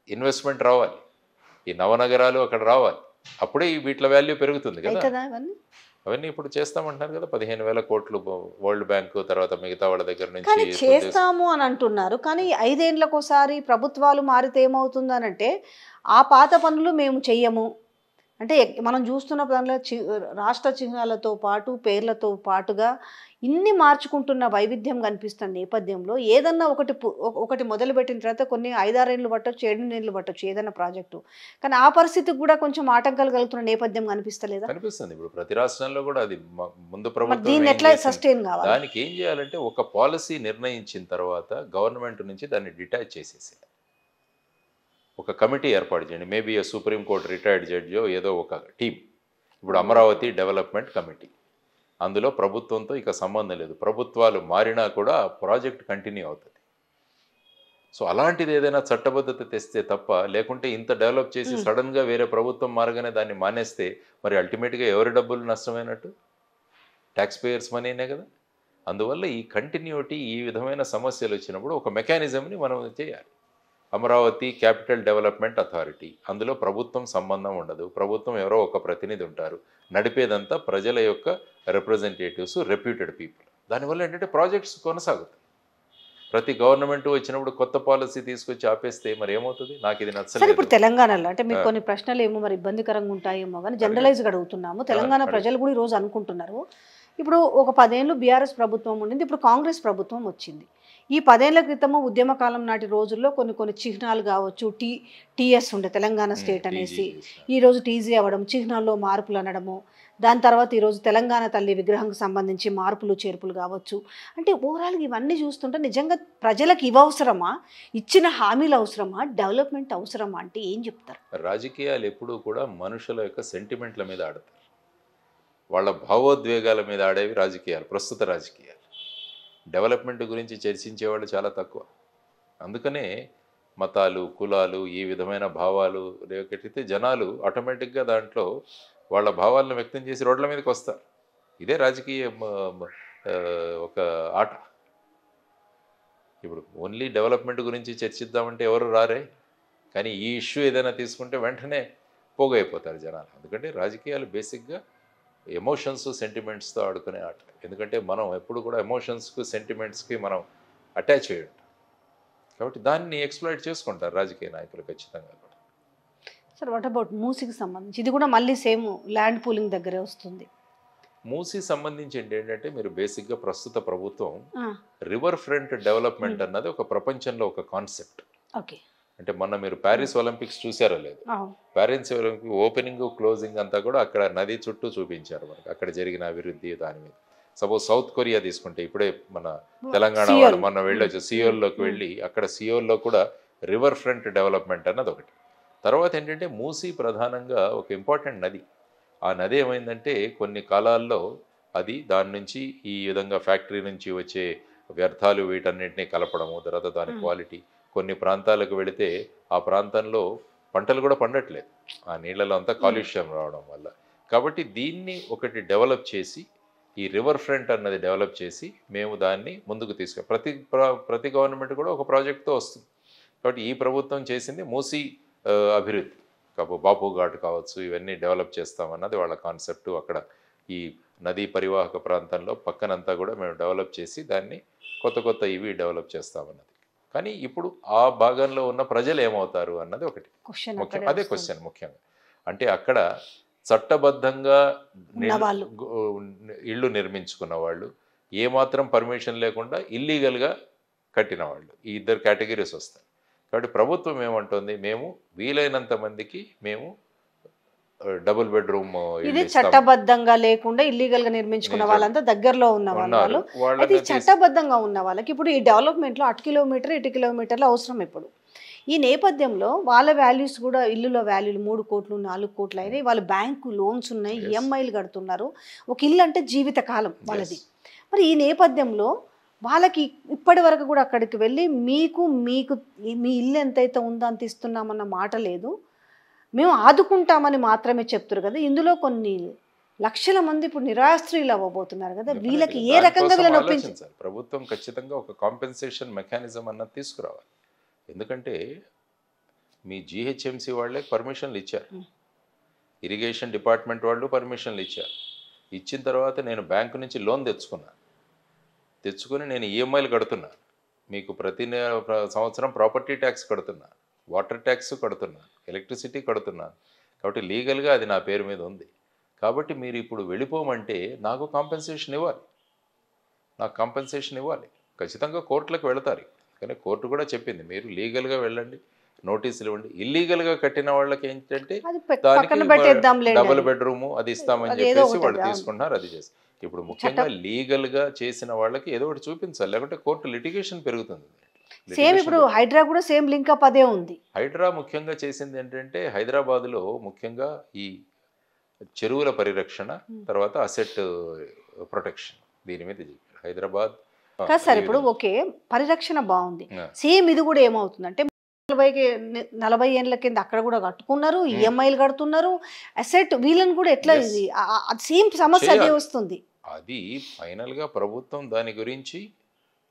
ఇన్వెస్ట్మెంట్ రావాలి, ఈ నవనగరాలు అక్కడ రావాలి, అప్పుడే ఈ వీటిల వాల్యూ పెరుగుతుంది కదా. అవన్నీ ఇప్పుడు చేస్తామంటున్నారు కదా, 15,000 కోట్లు వరల్డ్ బ్యాంకు తర్వాత మిగతా వాళ్ళ దగ్గర నుంచి చేస్తాము అని అంటున్నారు. కానీ 5 ఏళ్లకోసారి ప్రభుత్వాలు మారితే ఏమవుతుందనంటే, ఆ పాత పనులు మేము చెయ్యము అంటే, మనం చూస్తున్న దానిలో రాష్ట్ర చిహ్నాలతో పాటు పేర్లతో పాటుగా ఇన్ని మార్చుకుంటున్న వైవిధ్యం కనిపిస్తున్న నేపథ్యంలో ఏదన్నా ఒకటి మొదలుపెట్టిన తర్వాత కొన్ని 5-6 ఏళ్ళు పట్టొచ్చు, 7 ఏళ్ళు పట్టొచ్చు ఏదైనా ప్రాజెక్టు. కానీ ఆ పరిస్థితికి కూడా కొంచెం ఆటంకాలు కలుగుతున్న నేపథ్యం కనిపిస్తలేదా? కనిపిస్తుంది. ఇప్పుడు ప్రతి రాష్ట్రంలో కూడా అది ముందు ప్రభుత్వం దీన్ని ఎట్లా సస్టైన్ కావాలి? దానికి ఏం చేయాలంటే, ఒక పాలసీ నిర్ణయించిన తర్వాత గవర్నమెంట్ నుంచి దాన్ని డిటాచ్ చేసేసి ఒక కమిటీ ఏర్పాటు చేయండి. మేబీ సుప్రీంకోర్టు రిటైర్డ్ జడ్జో ఏదో ఒక టీం. ఇప్పుడు అమరావతి డెవలప్మెంట్ కమిటీ, అందులో ప్రభుత్వంతో ఇక సంబంధం లేదు, ప్రభుత్వాలు మారినా కూడా ప్రాజెక్ట్ కంటిన్యూ అవుతుంది. సో అలాంటిది ఏదైనా చట్టబద్ధత తెస్తే తప్ప, లేకుంటే ఇంత డెవలప్ చేసి సడన్గా వేరే ప్రభుత్వం మారగానే దాన్ని మానేస్తే మరి అల్టిమేట్గా ఎవరి డబ్బులు నష్టమైనట్టు? ట్యాక్స్ పేయర్స్ మనీనే కదా. అందువల్ల ఈ కంటిన్యూటీ, ఈ విధమైన సమస్యలు వచ్చినప్పుడు ఒక మెకానిజంని మనం చేయాలి. అమరావతి క్యాపిటల్ డెవలప్మెంట్ అథారిటీ, అందులో ప్రభుత్వం సంబంధం ఉండదు, ప్రభుత్వం ఎవరో ఒక ప్రతినిధి ఉంటారు, నడిపేదంతా ప్రజల యొక్క రిప్రజెంటేటివ్స్, రెప్యూటెడ్ పీపుల్. దానివల్ల ఏంటంటే ప్రాజెక్ట్స్ కొనసాగుతాయి. ప్రతి గవర్నమెంట్ వచ్చినప్పుడు కొత్త పాలసీ తీసుకొచ్చి ఆపేస్తే మరి ఏమవుతుంది? నాకు ఇది నచ్చలేదు. ఇప్పుడు తెలంగాణలో అంటే మీకు కొన్ని ప్రశ్నలు ఏమో మరి ఇబ్బందికరంగా ఉంటాయేమో కానీ జనరలైజ్గా అడుగుతున్నాము. తెలంగాణ ప్రజలు కూడా ఈరోజు అనుకుంటున్నారు, ఇప్పుడు ఒక 10 ఏళ్ళు బీఆర్ఎస్ ప్రభుత్వం ఉండింది, ఇప్పుడు కాంగ్రెస్ ప్రభుత్వం వచ్చింది. ఈ 10 ఏళ్ల క్రితము ఉద్యమకాలం నాటి రోజుల్లో కొన్ని చిహ్నాలు కావచ్చు, టీఎస్ ఉండే తెలంగాణ స్టేట్ అనేసి, ఈరోజు టీజీ అవ్వడం, చిహ్నాల్లో మార్పులు అనడము, దాని తర్వాత ఈరోజు తెలంగాణ తల్లి విగ్రహంకి సంబంధించి మార్పులు చేర్పులు కావచ్చు. అంటే ఓవరాల్గా ఇవన్నీ చూస్తుంటే నిజంగా ప్రజలకు ఇవి అవసరమా, ఇచ్చిన హామీలు అవసరమా, డెవలప్మెంట్ అవసరమా అంటే ఏం చెప్తారు? రాజకీయాలు ఎప్పుడూ కూడా మనుషుల యొక్క సెంటిమెంట్ల మీద ఆడతారు. వాళ్ళ భావోద్వేగాల మీద ఆడేవి రాజకీయాలు, ప్రస్తుత రాజకీయాలు. డెవలప్మెంట్ గురించి చర్చించేవాళ్ళు చాలా తక్కువ. అందుకనే మతాలు, కులాలు, ఈ విధమైన భావాలు రేకెత్తితే జనాలు ఆటోమేటిక్గా దాంట్లో వాళ్ళ భావాలను వ్యక్తం చేసి రోడ్ల మీదకి వస్తారు. ఇదే రాజకీయ ఒక ఆట. ఇప్పుడు ఓన్లీ డెవలప్మెంట్ గురించి చర్చిద్దామంటే ఎవరు రారే, కానీ ఈ ఇష్యూ ఏదైనా తీసుకుంటే వెంటనే పోగైపోతారు జనాలు. ఎందుకంటే రాజకీయాలు బేసిక్గా ఎమోషన్స్, సెంటిమెంట్స్తో ఆడుకునే ఆట. ఎందుకంటే మనం ఎప్పుడు కూడా ఎమోషన్స్కి, సెంటిమెంట్స్కి మనం అటాచ్ అయ్యి ఉంటాం. కాబట్టి దాన్ని ఎక్స్‌ప్లాయిట్ చేసుకుంటారు రాజకీయ నాయకులు ఖచ్చితంగా కూడా. సార్ వాట్ అబౌట్ మూసీకి సంబంధించి? ఇది కూడా మళ్ళీ సేమ్ ల్యాండ్ పూలింగ్ దగ్గరే వస్తుంది. మూసీ సంబంధించి ఏంటంటే మీరు బేసిక్గా ప్రస్తుత ప్రభుత్వం ఆ, రివర్ ఫ్రంట్ డెవలప్మెంట్ అన్నది ఒక ప్రపంచంలో ఒక కాన్సెప్ట్. ఓకే. అంటే మొన్న మీరు ప్యారిస్ ఒలింపిక్స్ చూసారో లేదు, ప్యారిస్ ఒలింపిక్ ఓపెనింగ్, క్లోజింగ్ అంతా కూడా అక్కడ నది చుట్టూ చూపించారు మనకు, అక్కడ జరిగిన అభివృద్ధి దాని మీద. సపోజ్ సౌత్ కొరియా తీసుకుంటే, ఇప్పుడే మన తెలంగాణ వాళ్ళు మొన్న వెళ్ళొచ్చు సియోల్లోకి వెళ్ళి, అక్కడ సియోల్లో కూడా రివర్ ఫ్రంట్ డెవలప్మెంట్ అన్నది ఒకటి. తర్వాత ఏంటంటే మూసీ ప్రధానంగా ఒక ఇంపార్టెంట్ నది. ఆ నది ఏమైందంటే కొన్ని కాలాల్లో అది దాని నుంచి ఈ విధంగా ఫ్యాక్టరీ నుంచి వచ్చే వ్యర్థాలు వీటన్నిటిని కలపడము, తర్వాత దాని క్వాలిటీ, కొన్ని ప్రాంతాలకు వెళితే ఆ ప్రాంతంలో పంటలు కూడా పండట్లేదు ఆ నీళ్ళలో అంతా కాలుష్యం రావడం వల్ల. కాబట్టి దీన్ని ఒకటి డెవలప్ చేసి, ఈ రివర్ ఫ్రంట్ అన్నది డెవలప్ చేసి మేము దాన్ని ముందుకు ప్రతి గవర్నమెంట్ కూడా ఒక ప్రాజెక్ట్తో వస్తుంది. కాబట్టి ఈ ప్రభుత్వం చేసింది మూసీ అభివృద్ధి. బాపు ఘాట్ కావచ్చు, ఇవన్నీ డెవలప్ చేస్తామన్నది వాళ్ళ కాన్సెప్టు. అక్కడ ఈ నదీ పరివాహక ప్రాంతంలో పక్కనంతా కూడా మేము డెవలప్ చేసి దాన్ని కొత్త ఇవి డెవలప్ చేస్తామన్నది. కానీ ఇప్పుడు ఆ భాగంలో ఉన్న ప్రజలు ఏమవుతారు అన్నది ఒకటి ముఖ్యం. అదే క్వశ్చన్ ముఖ్యంగా. అంటే అక్కడ చట్టబద్ధంగా ఇళ్ళు నిర్మించుకున్న వాళ్ళు, ఏమాత్రం పర్మిషన్ లేకుండా ఇల్లీగల్గా కట్టిన వాళ్ళు, ఈ ఇద్దరు కేటగిరీస్ వస్తాయి. కాబట్టి ప్రభుత్వం ఏమంటుంది, మేము వీలైనంత మందికి మేము డబుల్ బెడ్రూమ్ ఇది చట్టబద్ధంగా లేకుండా ఇల్లీగల్ గా నిర్మించుకున్న వాళ్ళంతా దగ్గరలో ఉన్న వాళ్ళు. అయితే చట్టబద్ధంగా ఉన్న వాళ్ళకి ఇప్పుడు ఈ డెవలప్మెంట్ లో 1 కిలోమీటర్ 2 కిలోమీటర్లు అవసరం. ఇప్పుడు ఈ నేపథ్యంలో వాళ్ళ వాల్యూస్ కూడా, ఇల్లులో వాల్యూలు 3 కోట్లు 4 కోట్లు అయినాయి. వాళ్ళు బ్యాంకు లోన్స్ ఉన్నాయి, ఈఎంఐలు కడుతున్నారు. ఒక ఇల్లు అంటే జీవితకాలం వాళ్ళది. మరి ఈ నేపథ్యంలో వాళ్ళకి ఇప్పటి వరకు కూడా అక్కడికి వెళ్ళి మీకు మీ ఇల్లు ఎంతైతే ఉందో అంత ఇస్తున్నామన్న మాట లేదు, మేము ఆదుకుంటామని మాత్రమే చెప్తారు కదా. ఇందులో కొన్ని లక్షల మంది ఇప్పుడు నిరాశ్రయులు అవ్వబోతున్నారు కదా. వీళ్ళకి ఏ రకంగా వీళ్ళని ఒప్పించారు? ప్రభుత్వం ఖచ్చితంగా ఒక కాంపెన్సేషన్ మెకానిజం అన్నది తీసుకురావాలి. ఎందుకంటే మీ జిహెచ్ఎంసీ వాళ్ళే పర్మిషన్లు ఇచ్చారు, ఇరిగేషన్ డిపార్ట్మెంట్ వాళ్ళు పర్మిషన్లు ఇచ్చారు. ఇచ్చిన తర్వాత నేను బ్యాంకు నుంచి లోన్ తెచ్చుకొని నేను ఈఎంఐలు కడుతున్నాను. మీకు ప్రతి సంవత్సరం ప్రాపర్టీ ట్యాక్స్ కడుతున్నాను, వాటర్ ట్యాక్స్ కడుతున్నాను, ఎలక్ట్రిసిటీ కడుతున్నాను. కాబట్టి లీగల్గా అది నా పేరు మీద ఉంది. కాబట్టి మీరు ఇప్పుడు వెళ్ళిపోమంటే నాకు కాంపెన్సేషన్ ఇవ్వాలి. ఖచ్చితంగా కోర్టులకు వెళతారు. కానీ కోర్టు కూడా చెప్పింది మీరు లీగల్గా వెళ్ళండి, నోటీసులు ఇవ్వండి. ఇల్లీగల్గా కట్టిన వాళ్ళకి ఏంటంటే దానికి డబుల్ బెడ్రూము అది ఇస్తామని చెప్పేసి వాళ్ళు తీసుకుంటున్నారు, అది చేసి. ఇప్పుడు ముఖ్యంగా లీగల్గా చేసిన వాళ్ళకి ఏదో ఒకటి చూపించాలి, లేకుంటే కోర్టు లిటిగేషన్ పెరుగుతుంది. సేమ్ ఇప్పుడు హైడ్రా కూడా సేమ్ లింక్ అప్ అదే ఉంది. హైడ్రా ముఖ్యంగా చేసింది ఏంటంటే హైదరాబాద్లో ముఖ్యంగా ఈ చెరువుల పరిరక్షణ, తర్వాత అసెట్ ప్రొటెక్షన్, దీని మీద హైదరాబాద్ కాదు సార్. ఇప్పుడు ఓకే, పరిరక్షణ బాగుంది. సేమ్ ఇది కూడా ఏమవుతుందంటే 40 ఏళ్ళ కింద అక్కడ కూడా కట్టుకున్నారు, ఈఎంఐలు కడుతున్నారు, అసెట్ వీళ్ళని కూడా ఎట్లా, ఇది సేమ్ సమస్య అదే వస్తుంది. అది ఫైనల్గా ప్రభుత్వం దాని గురించి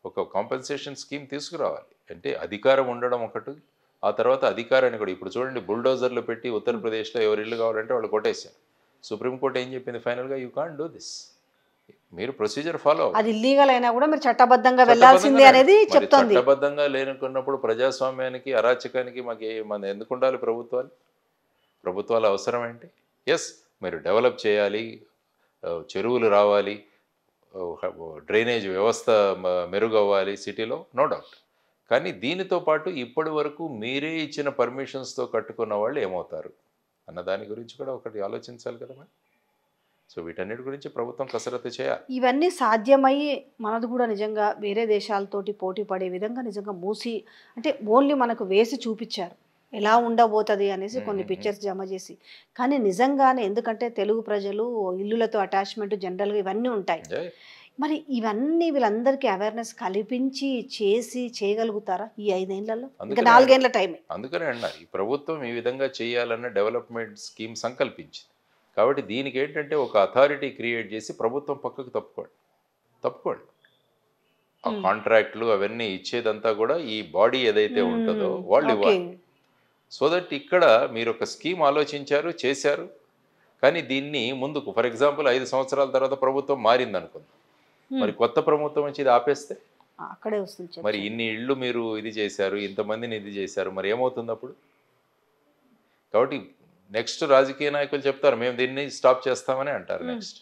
ఒక కాంపెన్సేషన్ స్కీమ్ తీసుకురావాలి. అంటే అధికారం ఉండడం ఒకటి, ఆ తర్వాత అధికారాన్ని కూడా. ఇప్పుడు చూడండి, బుల్డోజర్లు పెట్టి ఉత్తరప్రదేశ్లో ఎవరు ఇల్లు కావాలంటే వాళ్ళు కొట్టేశారు. సుప్రీంకోర్టు ఏం చెప్పింది ఫైనల్గా, యూ కాంట్ డూ దిస్, మీరు ప్రొసీజర్ ఫాలో. అది ఇల్లీగల్ అయినా కూడా మీరు చట్టబద్ధంగా వెళ్ళాల్సిందే అనేది చెప్తోంది. చట్టబద్ధంగా లేనుకున్నప్పుడు ప్రజాస్వామ్యానికి, అరాచకానికి మన ఎందుకు ఉండాలి ప్రభుత్వాల అవసరం ఏంటి? ఎస్, మీరు డెవలప్ చేయాలి, చెరువులు రావాలి, డ్రైనేజ్ వ్యవస్థ మెరుగవ్వాలి సిటీలో, నో డౌట్. కానీ దీనితో పాటు ఇప్పటి వరకు మీరే ఇచ్చిన పర్మిషన్స్తో కట్టుకున్న వాళ్ళు ఏమవుతారు అన్న దాని గురించి కూడా ఒకటి ఆలోచించాలి కదా. మరి సో వీటన్నిటి గురించి ప్రభుత్వం కసరత్తు చేయాలి. ఇవన్నీ సాధ్యమయ్యి మనది కూడా నిజంగా వేరే దేశాలతోటి పోటీ పడే విధంగా నిజంగా మూసి అంటే ఓన్లీ మనకు వేసి చూపించారు ఎలా ఉండబోతుంది అనేసి కొన్ని పిక్చర్స్ జమ చేసి. కానీ నిజంగానే ఎందుకంటే తెలుగు ప్రజలు ఇల్లులతో అటాచ్మెంట్ జనరల్గా ఇవన్నీ ఉంటాయి. జై. మరి ఇవన్నీ వీళ్ళందరికీ అవేర్నెస్ కల్పించి చేసి చేయగలుగుతారా ఈ 5 ఏళ్లలో? ఇంకా అందుకనే 4 ఏళ్ల టైమే. అందుకనే అన్నారు ఈ ప్రభుత్వం ఈ విధంగా చేయాలన్న డెవలప్మెంట్ స్కీమ్ సంకల్పించింది. కాబట్టి దీనికి ఏంటంటే ఒక అథారిటీ క్రియేట్ చేసి ప్రభుత్వం పక్కకు తప్పుకోండి. ఆ కాంట్రాక్ట్లు అవన్నీ ఇచ్చేదంతా కూడా ఈ బాడీ ఏదైతే ఉంటుందో వాళ్ళు ఇవ్వాలి. సో దట్ ఇక్కడ మీరు ఒక స్కీమ్ ఆలోచించారు, చేశారు. కానీ దీన్ని ముందుకు ఫర్ ఎగ్జాంపుల్ 5 సంవత్సరాల తర్వాత ప్రభుత్వం మారింది అనుకుందాం. మరి కొత్త ప్రభుత్వం వచ్చి ఇది ఆపేస్తే అక్కడే వస్తుంది. మరి ఇన్ని ఇళ్ళు మీరు ఇది చేశారు, ఇంతమందిని ఇది చేశారు, మరి ఏమవుతుంది అప్పుడు? కాబట్టి నెక్స్ట్ రాజకీయ నాయకులు చెప్తారు మేము దీన్ని స్టాప్ చేస్తామని అంటారు నెక్స్ట్.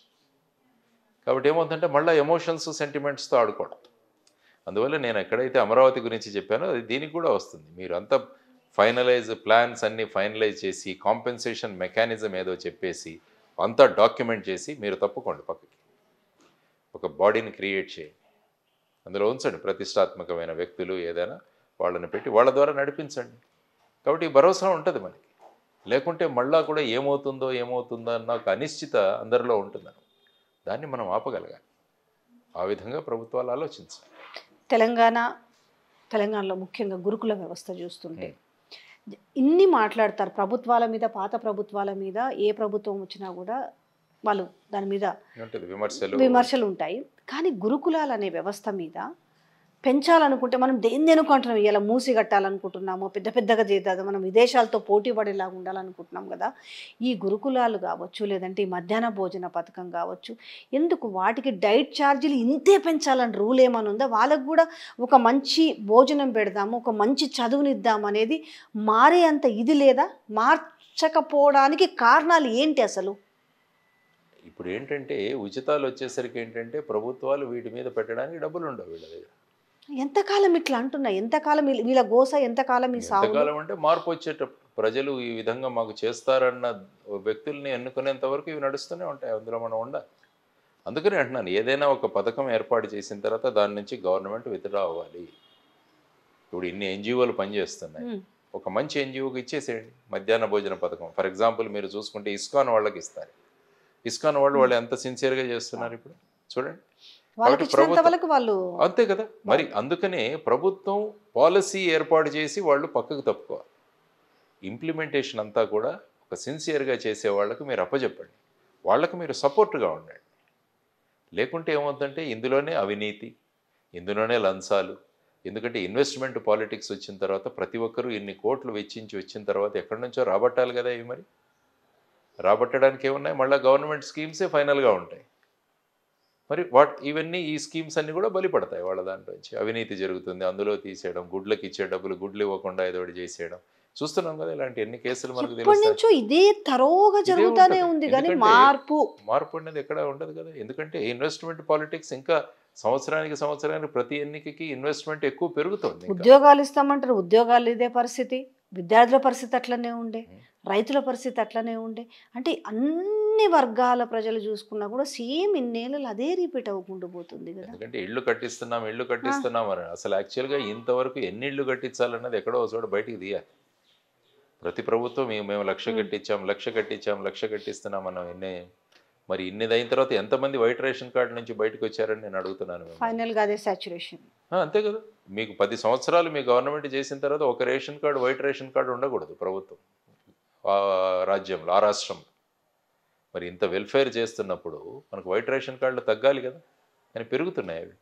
కాబట్టి ఏమవుతుందంటే మళ్ళీ ఎమోషన్స్ సెంటిమెంట్స్తో ఆడుకోవడం. అందువల్ల నేను ఎక్కడైతే అమరావతి గురించి చెప్పానో అది దీనికి కూడా వస్తుంది. మీరు అంతా ప్లాన్స్ అన్నీ ఫైనలైజ్ చేసి కాంపెన్సేషన్ మెకానిజం ఏదో చెప్పేసి అంతా డాక్యుమెంట్ చేసి మీరు తప్పుకోండి పక్కకి. ఒక బాడీని క్రియేట్ చేయండి, అందులో ఉంచండి ప్రతిష్టాత్మకమైన వ్యక్తులు ఏదైనా వాళ్ళని పెట్టి వాళ్ళ ద్వారా నడిపించండి. కాబట్టి ఈ భరోసా ఉంటుంది మనకి. లేకుంటే మళ్ళా కూడా ఏమవుతుందో అన్న ఒక అనిశ్చిత అందరిలో ఉంటుందని దాన్ని మనం ఆపగలగాలి. ఆ విధంగా ప్రభుత్వాలు ఆలోచించాలి. తెలంగాణలో ముఖ్యంగా గురుకుల వ్యవస్థ చూస్తుంటే ఇన్ని మాట్లాడతారు ప్రభుత్వాల మీద, పాత ప్రభుత్వాల మీద. ఏ ప్రభుత్వం వచ్చినా కూడా వాళ్ళు దాని మీద విమర్శలు ఉంటాయి. కానీ గురుకులాలు అనే వ్యవస్థ మీద పెంచాలనుకుంటే మనం దేనికంటున్నాం, ఇలా మూసి కట్టాలనుకుంటున్నాము, పెద్ద పెద్దగా చేద్దాం, మనం విదేశాలతో పోటీ పడేలాగా ఉండాలనుకుంటున్నాం కదా. ఈ గురుకులాలు కావచ్చు, లేదంటే ఈ మధ్యాహ్న భోజన పథకం కావచ్చు, ఎందుకు వాటికి డైట్ ఛార్జీలు ఇంతే పెంచాలని రూల్ ఏమైనా ఉందా? వాళ్ళకు కూడా ఒక మంచి భోజనం పెడదాము, ఒక మంచి చదువునిద్దాం అనేది మారే అంత ఇది లేదా? మార్చకపోవడానికి కారణాలు ఏంటి అసలు? ఇప్పుడు ఏంటంటే ఉచితాలు వచ్చేసరికి ఏంటంటే ప్రభుత్వాలు వీటి మీద పెట్టడానికి డబ్బులు ఉండవు వీళ్ళ దగ్గర. ఎంతకాలం ఇట్లా అంటున్నా, ఎంతకాలం వీళ్ళ గోస, ఎంతకాలం ఈ సాగు? ఎంతకాలం అంటే మార్పు వచ్చేటప్పుడు ప్రజలు ఈ విధంగా మాకు చేస్తారన్న వ్యక్తుల్ని ఎన్నుకునేంత వరకు ఇవి నడుస్తూనే ఉంటాయి. అందులో మనం ఉండాలి. అందుకని అంటున్నాను, ఏదైనా ఒక పథకం ఏర్పాటు చేసిన తర్వాత దాని నుంచి గవర్నమెంట్ విత్డ్రా అవ్వాలి. ఇప్పుడు ఇన్ని ఎన్జిఓలు పనిచేస్తున్నాయి, ఒక మంచి ఎన్జిఓకి ఇచ్చేసేయండి మధ్యాహ్న భోజన పథకం. ఫర్ ఎగ్జాంపుల్ మీరు చూసుకుంటే ఇస్కాన్ వాళ్ళకి ఇస్తారు. ఇస్కాన్ వాళ్ళు ఎంత సిన్సియర్గా చేస్తున్నారు ఇప్పుడు చూడండి. అంతే కదా. మరి అందుకనే ప్రభుత్వం పాలసీ ఏర్పాటు చేసి వాళ్ళు పక్కకు తప్పుకోవాలి. ఇంప్లిమెంటేషన్ అంతా కూడా ఒక సిన్సియర్గా చేసే వాళ్ళకి మీరు అప్పచెప్పండి, వాళ్ళకి మీరు సపోర్ట్గా ఉండండి. లేకుంటే ఏమవుతుందంటే ఇందులోనే అవినీతి, ఇందులోనే లంచాలు. ఎందుకంటే ఇన్వెస్ట్మెంట్ పాలిటిక్స్ వచ్చిన తర్వాత ప్రతి ఒక్కరూ ఇన్ని కోట్లు వెచ్చించి వచ్చిన తర్వాత ఎక్కడి నుంచో రాబట్టాలి కదా. ఇవి మరి రాబట్టడానికి ఏమున్నాయి? మళ్ళీ గవర్నమెంట్ స్కీమ్సే ఫైనల్గా ఉంటాయి. మరి ఇవన్నీ ఈ స్కీమ్స్ అన్నీ కూడా బలిపడతాయి వాళ్ళ దాంట్లోంచి. అవినీతి జరుగుతుంది, అందులో తీసేయడం, గుడ్లకు ఇచ్చే డబ్బులు గుడ్లు ఇవ్వకుండా ఏదో చేసేయడం చూస్తున్నాం కదా. ఇలాంటి ఎన్ని కేసులు మనకు తెలుస్తాయి. ఇదే తరోగా జరుగుతూనే ఉంది కానీ మార్పు అనేది ఎక్కడ ఉండదు కదా. ఎందుకంటే ఇన్వెస్ట్మెంట్ పాలిటిక్స్ ఇంకా సంవత్సరానికి ప్రతి ఎన్నికకి ఇన్వెస్ట్మెంట్ ఎక్కువ పెరుగుతుంది. ఉద్యోగాలు ఇస్తామంటారు, ఉద్యోగాలు ఇదే పరిస్థితి. విద్యార్థుల పరిస్థితి అట్లనే ఉండే, రైతుల పరిస్థితి అట్లనే ఉండే. అంటే అన్ని వర్గాల ప్రజలు చూసుకున్నా కూడా సేమ్ ఇన్నేళ్ళు అదే రిపీట్ అవ్వకుండా పోతుంది కదా. ఎందుకంటే ఇళ్ళు కట్టిస్తున్నాం అని అసలు యాక్చువల్గా ఇంతవరకు ఎన్ని ఇళ్ళు కట్టించాలన్నది ఎక్కడో చోట బయటికి తీయాలి. ప్రతి ప్రభుత్వం మేము లక్ష కట్టిస్తున్నాం మనం మరి ఇన్నిది అయిన తర్వాత ఎంతమంది వైట్ రేషన్ కార్డు నుంచి బయటకు వచ్చారని నేను అడుగుతున్నాను. ఫైనల్గా అదే సాచురేషన్. అంతే కదా. మీకు 10 సంవత్సరాలు మీ గవర్నమెంట్ చేసిన తర్వాత ఒక ration card, white ration card ఉండకూడదు ప్రభుత్వం రాజ్యంలో, ఆ రాష్ట్రంలో. మరి ఇంత వెల్ఫేర్ చేస్తున్నప్పుడు మనకు వైట్ రేషన్ కార్డులు తగ్గాలి కదా, కానీ పెరుగుతున్నాయి అవి.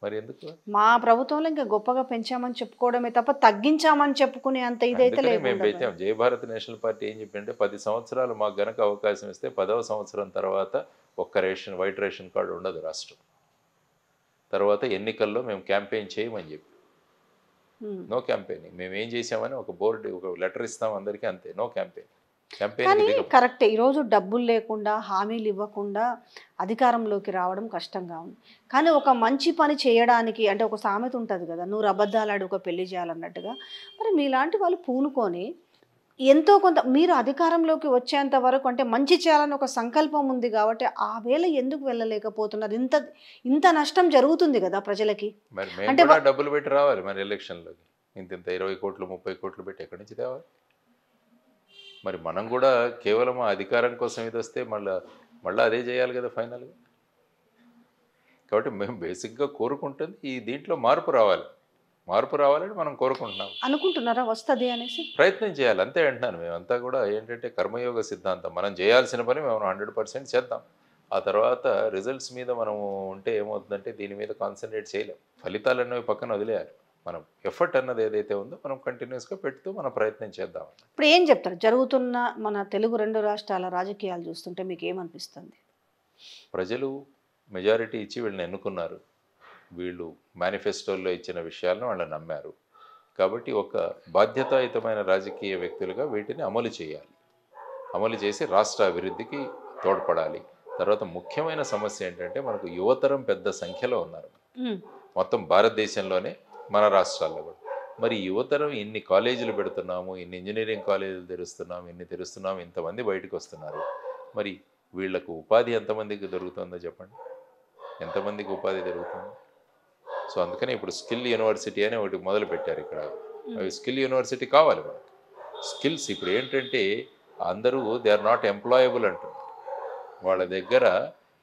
మరి ఎందుకు? మా ప్రభుత్వంలో ఇంకా గొప్పగా పెంచామని చెప్పుకోవడమే తప్ప తగ్గించామని చెప్పుకునే అంత ఇదైతే లేదు. మేము పెట్టాం. జయ భారత్ నేషనల్ పార్టీ ఏం చెప్పిందంటే 10 సంవత్సరాలు మాకు గనక అవకాశం ఇస్తే 10వ సంవత్సరం తర్వాత ఒక్క వైట్ రేషన్ కార్డు ఉండదు రాష్ట్రం. తర్వాత ఎన్నికల్లో మేము క్యాంపెయిన్ చేయమని చెప్పి, నో క్యాంపెయినింగ్. మేము ఏం చేసామని ఒక లెటర్ ఇస్తాం అందరికీ, అంతే. No campaign. కానీ కరెక్టే, ఈరోజు డబ్బులు లేకుండా, హామీలు ఇవ్వకుండా అధికారంలోకి రావడం కష్టంగా ఉంది. కానీ ఒక మంచి పని చేయడానికి, అంటే ఒక సామెత ఉంటుంది కదా, 100 అబద్ధాలు ఆడి ఒక పెళ్లి చేయాలన్నట్టుగా, మరి మీలాంటి వాళ్ళు పూనుకొని ఎంతో కొంత మీరు అధికారంలోకి వచ్చేంత వరకు అంటే మంచి చేయాలని ఒక సంకల్పం ఉంది కాబట్టి ఆ వేళ ఎందుకు వెళ్ళలేకపోతున్నారు? ఇంత ఇంత నష్టం జరుగుతుంది కదా ప్రజలకి. మరి మేము అంటే కూడా డబ్బులు పెట్టి రావాలి మరి ఎలక్షన్లోకి. ఇంత 20 కోట్లు 30 కోట్లు పెట్టి ఎక్కడి నుంచి తేవాలి? మరి మనం కూడా కేవలం ఆ అధికారం కోసం ఇది వస్తే మళ్ళీ అదే చేయాలి కదా ఫైనల్గా. కాబట్టి మేము బేసిక్గా కోరుకుంటుంది ఈ దీంట్లో మార్పు రావాలి. మార్పు రావాలని మనం కోరుకుంటున్నాం. అనుకుంటున్నారా వస్తది అనేసి? ప్రయత్నం చేయాలి అంతే అంటున్నాను. మేమంతా కూడా ఏంటంటే కర్మయోగ సిద్ధాంతం. మనం చేయాల్సిన పని మేము 100% చేద్దాం. ఆ తర్వాత రిజల్ట్స్ మీద మనం ఉంటే ఏమవుతుందంటే దీని మీద కాన్సన్ట్రేట్ చేయలేం. ఫలితాలు అనేవి పక్కన వదిలేయాలి. మనం ఎఫర్ట్ అన్నది ఏదైతే ఉందో మనం కంటిన్యూస్గా పెడుతూ మనం ప్రయత్నం చేద్దాం. ఇప్పుడు ఏం చెప్తారు? జరుగుతున్న మన తెలుగు 2 రాష్ట్రాల రాజకీయాలు చూస్తుంటే మీకు ఏమనిపిస్తుంది? ప్రజలు మెజారిటీ ఇచ్చి వీళ్ళని ఎన్నుకున్నారు. వీళ్ళు మేనిఫెస్టోల్లో ఇచ్చిన విషయాలను వాళ్ళు నమ్మారు. కాబట్టి ఒక బాధ్యతాయుతమైన రాజకీయ వ్యక్తులుగా వీటిని అమలు చేయాలి. అమలు చేసి రాష్ట్ర అభివృద్ధికి తోడ్పడాలి. తర్వాత ముఖ్యమైన సమస్య ఏంటంటే మనకు యువతరం పెద్ద సంఖ్యలో ఉన్నారు మొత్తం భారతదేశంలోనే, మన రాష్ట్రాల్లో కూడా. మరి యువతరం ఇన్ని కాలేజీలు పెడుతున్నాము, ఇన్ని ఇంజనీరింగ్ కాలేజీలు తెరుస్తున్నాము, ఇంతమంది బయటకు వస్తున్నారు. మరి వీళ్లకు ఉపాధి ఎంతమందికి దొరుకుతుందో చెప్పండి? ఎంతమందికి ఉపాధి దొరుకుతుంది? సో అందుకనే ఇప్పుడు స్కిల్ యూనివర్సిటీ అని ఒకటి మొదలు పెట్టారు ఇక్కడ. స్కిల్ యూనివర్సిటీ కావాలి మనకు. స్కిల్స్ ఇప్పుడు ఏంటంటే అందరూ దే ఆర్ నాట్ ఎంప్లాయబుల్ అంటున్నారు. వాళ్ళ దగ్గర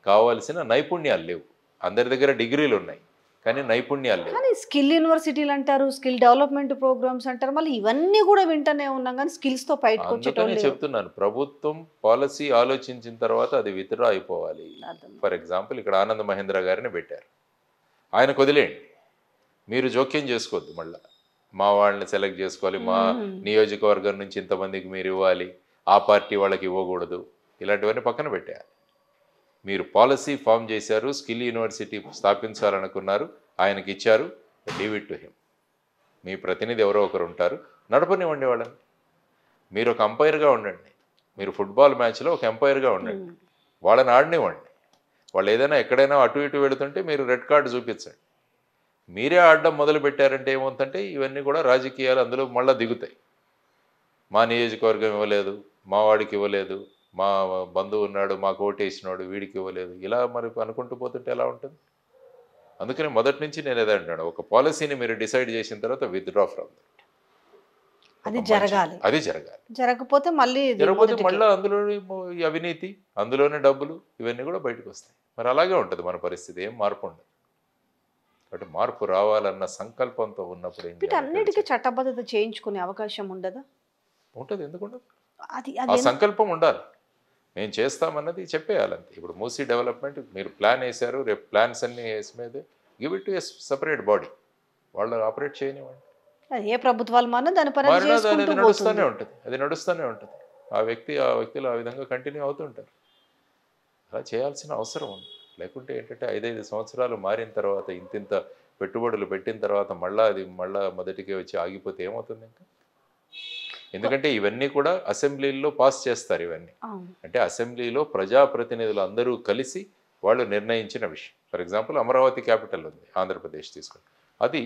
కావాల్సిన నైపుణ్యాలు లేవు. అందరి దగ్గర డిగ్రీలు ఉన్నాయి కానీ నైపుణ్యాలు లేవు. కానీ స్కిల్ యూనివర్సిటీలు అంటారు, స్కిల్ డెవలప్మెంట్ ప్రోగ్రామ్స్ అంటారు, మళ్ళీ ఇవన్నీ కూడా వింటనే ఉన్నాం కానీ స్కిల్స్తో బయటకు అందుకనే వచ్చేటోళ్ళు చెప్తున్నాను, ప్రభుత్వం పాలసీ ఆలోచించిన తర్వాత అది విత్డ్రా అయిపోవాలి. ఫర్ ఎగ్జాంపుల్ ఇక్కడ ఆనంద్ మహేంద్ర గారిని పెట్టారు. ఆయనకు వదిలేయండి, మీరు జోక్యం చేసుకోవద్దు. మళ్ళీ మా వాళ్ళని సెలెక్ట్ చేసుకోవాలి, మా నియోజకవర్గం నుంచి ఇంతమందికి మీరు ఇవ్వాలి, ఆ పార్టీ వాళ్ళకి ఇవ్వకూడదు, ఇలాంటివన్నీ పక్కన పెట్టేయాలి. మీరు పాలసీ ఫామ్ చేశారు, స్కిల్ యూనివర్సిటీ స్థాపించాలనుకున్నారు, ఆయనకి ఇచ్చారు, లీవ్ ఇట్ టు హిమ్. మీ ప్రతినిధి ఎవరో ఒకరు ఉంటారు, నడపనివ్వండి వాళ్ళని. మీరు ఒక అంపైర్గా ఉండండి. మీరు ఫుట్బాల్ మ్యాచ్లో ఒక అంపైర్గా ఉండండి, వాళ్ళని ఆడనివ్వండి. వాళ్ళు ఏదైనా ఎక్కడైనా అటు ఇటు వెళుతుంటే మీరు రెడ్ కార్డు చూపించండి. మీరే ఆడడం మొదలు పెట్టారంటే ఏమవుతుందంటే ఇవన్నీ కూడా రాజకీయాలు అందులో మళ్ళీ దిగుతాయి. మా నియోజకవర్గం ఇవ్వలేదు, మా వాడికి ఇవ్వలేదు, మా బంధువు ఉన్నాడు మాకు ఓటేసినాడు వీడికి ఇవ్వలేదు, ఇలా మరి అనుకుంటూ పోతుంటే ఎలా ఉంటుంది? అందుకని మొదటి నుంచి నేను ఏదో అంటాను, ఒక పాలసీని మీరు డిసైడ్ చేసిన తర్వాత విత్డ్రా ఫ్రమ్ దట్. అది జరగాలి. అది జరగాలి. జరగకపోతే మళ్ళీ మళ్ళీ అందులోనే ఈ అవినీతి, అందులోనే డబ్బులు, ఇవన్నీ కూడా బయటకు వస్తాయి. మరి అలాగే ఉంటుంది మన పరిస్థితి, ఏం మార్పు ఉండదు. కాబట్టి మార్పు రావాలన్న సంకల్పంతో ఉన్నప్పుడు వీటన్నిటికీ చట్టబద్ధత చేయించుకునే అవకాశం ఉండదా? ఉంటుంది, ఎందుకు ఉండదు? అది ఆ సంకల్పం ఉండాలి. మేము చేస్తామన్నది చెప్పేయాలంతే. ఇప్పుడు మూసీ డెవలప్మెంట్ మీరు ప్లాన్ వేశారు, రేపు ప్లాన్స్ అన్ని వేసి మీద give it to a separate body, వాళ్ళు ఆపరేట్ చేయనివ్వండి. ఏ ప్రభుత్వాలు మారినా దాని పని అది నడుస్తూనే ఉంటుంది, అది నడుస్తూనే ఉంటుంది. ఆ వ్యక్తులు ఆ విధంగా కంటిన్యూ అవుతుంటారు. అలా చేయాల్సిన అవసరం ఉంది. లేకుంటే ఏంటంటే 5-5 సంవత్సరాలు మారిన తర్వాత ఇంతింత పెట్టుబడులు పెట్టిన తర్వాత మళ్ళీ మొదటికే వచ్చి ఆగిపోతే ఏమవుతుంది ఇంకా? ఎందుకంటే ఇవన్నీ కూడా అసెంబ్లీలో పాస్ చేస్తారు. ఇవన్నీ అంటే అసెంబ్లీలో ప్రజాప్రతినిధులు అందరూ కలిసి వాళ్ళు నిర్ణయించిన విషయం. ఫర్ ఎగ్జాంపుల్ అమరావతి క్యాపిటల్ ఉంది ఆంధ్రప్రదేశ్ తీసుకుని, అది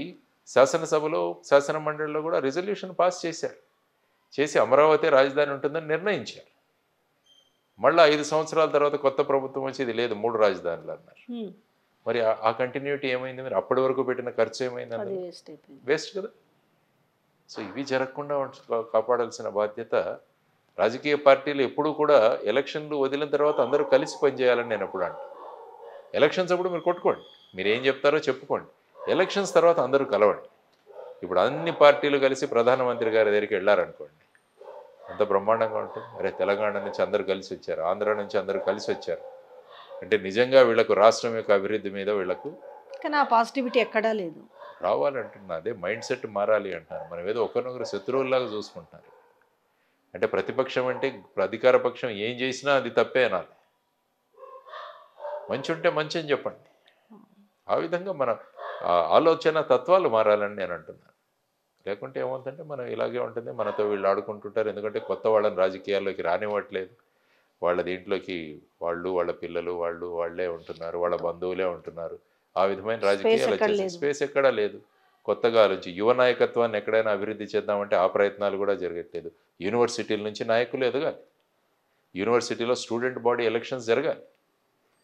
శాసనసభలో శాసన మండలిలో కూడా రిజల్యూషన్ పాస్ చేశారు, చేసి అమరావతి రాజధాని ఉంటుందని నిర్ణయించారు. మళ్ళీ 5 సంవత్సరాల తర్వాత కొత్త ప్రభుత్వం వచ్చి ఇది లేదు 3 రాజధానులు అన్నారు. మరి ఆ కంటిన్యూటీ ఏమైంది? మరి అప్పటి వరకు పెట్టిన ఖర్చు ఏమైంది? అన్నది వేస్ట్ కదా. సో ఇవి జరగకుండా కాపాడాల్సిన బాధ్యత రాజకీయ పార్టీలు ఎప్పుడూ కూడా ఎలక్షన్లు వదిలిన తర్వాత అందరూ కలిసి పనిచేయాలని నేను ఎప్పుడు అంటాను. ఎలక్షన్స్ అప్పుడు మీరు కొట్టుకోండి, మీరు ఏం చెప్తారో చెప్పుకోండి, ఎలక్షన్స్ తర్వాత అందరూ కలవండి. ఇప్పుడు అన్ని పార్టీలు కలిసి ప్రధానమంత్రి గారి దగ్గరికి వెళ్ళారనుకోండి, అంత బ్రహ్మాండంగా ఉంటుంది. అరే తెలంగాణ నుంచి అందరూ కలిసి వచ్చారు, ఆంధ్ర నుంచి అందరూ కలిసి వచ్చారు అంటే నిజంగా వీళ్ళకు రాష్ట్రం యొక్క అభివృద్ధి మీద వీళ్ళకు కానీ ఆ పాజిటివిటీ ఎక్కడా లేదు. రావాలంటున్నా, అదే మైండ్ సెట్ మారాలి అంటారు. మనం ఏదో ఒకరినొకరు శత్రువుల్లాగా చూసుకుంటున్నారు. అంటే ప్రతిపక్షం అంటే అధికార పక్షం ఏం చేసినా అది తప్పే అనాలి, మంచి ఉంటే మంచి అని చెప్పండి. ఆ విధంగా మన ఆలోచన తత్వాలు మారాలని నేను అంటున్నాను. లేకుంటే ఏమవుతుందంటే మనం ఇలాగే ఉంటుంది, మనతో వీళ్ళు ఆడుకుంటుంటారు. ఎందుకంటే కొత్త వాళ్ళని రాజకీయాల్లోకి రానివ్వట్లేదు. వాళ్ళ దీంట్లోకి వాళ్ళ పిల్లలు వాళ్ళే ఉంటున్నారు, వాళ్ళ బంధువులే ఉంటున్నారు. ఆ విధమైన రాజకీయాలు వచ్చేసి స్పేస్ ఎక్కడా లేదు. కొత్తగా ఆలోచించి యువ నాయకత్వాన్ని ఎక్కడైనా అభివృద్ధి చేద్దామంటే ఆ ప్రయత్నాలు కూడా జరగట్లేదు. యూనివర్సిటీల నుంచి నాయకులు ఎదగాలి. యూనివర్సిటీలో స్టూడెంట్ బాడీ ఎలక్షన్స్ జరగాలి.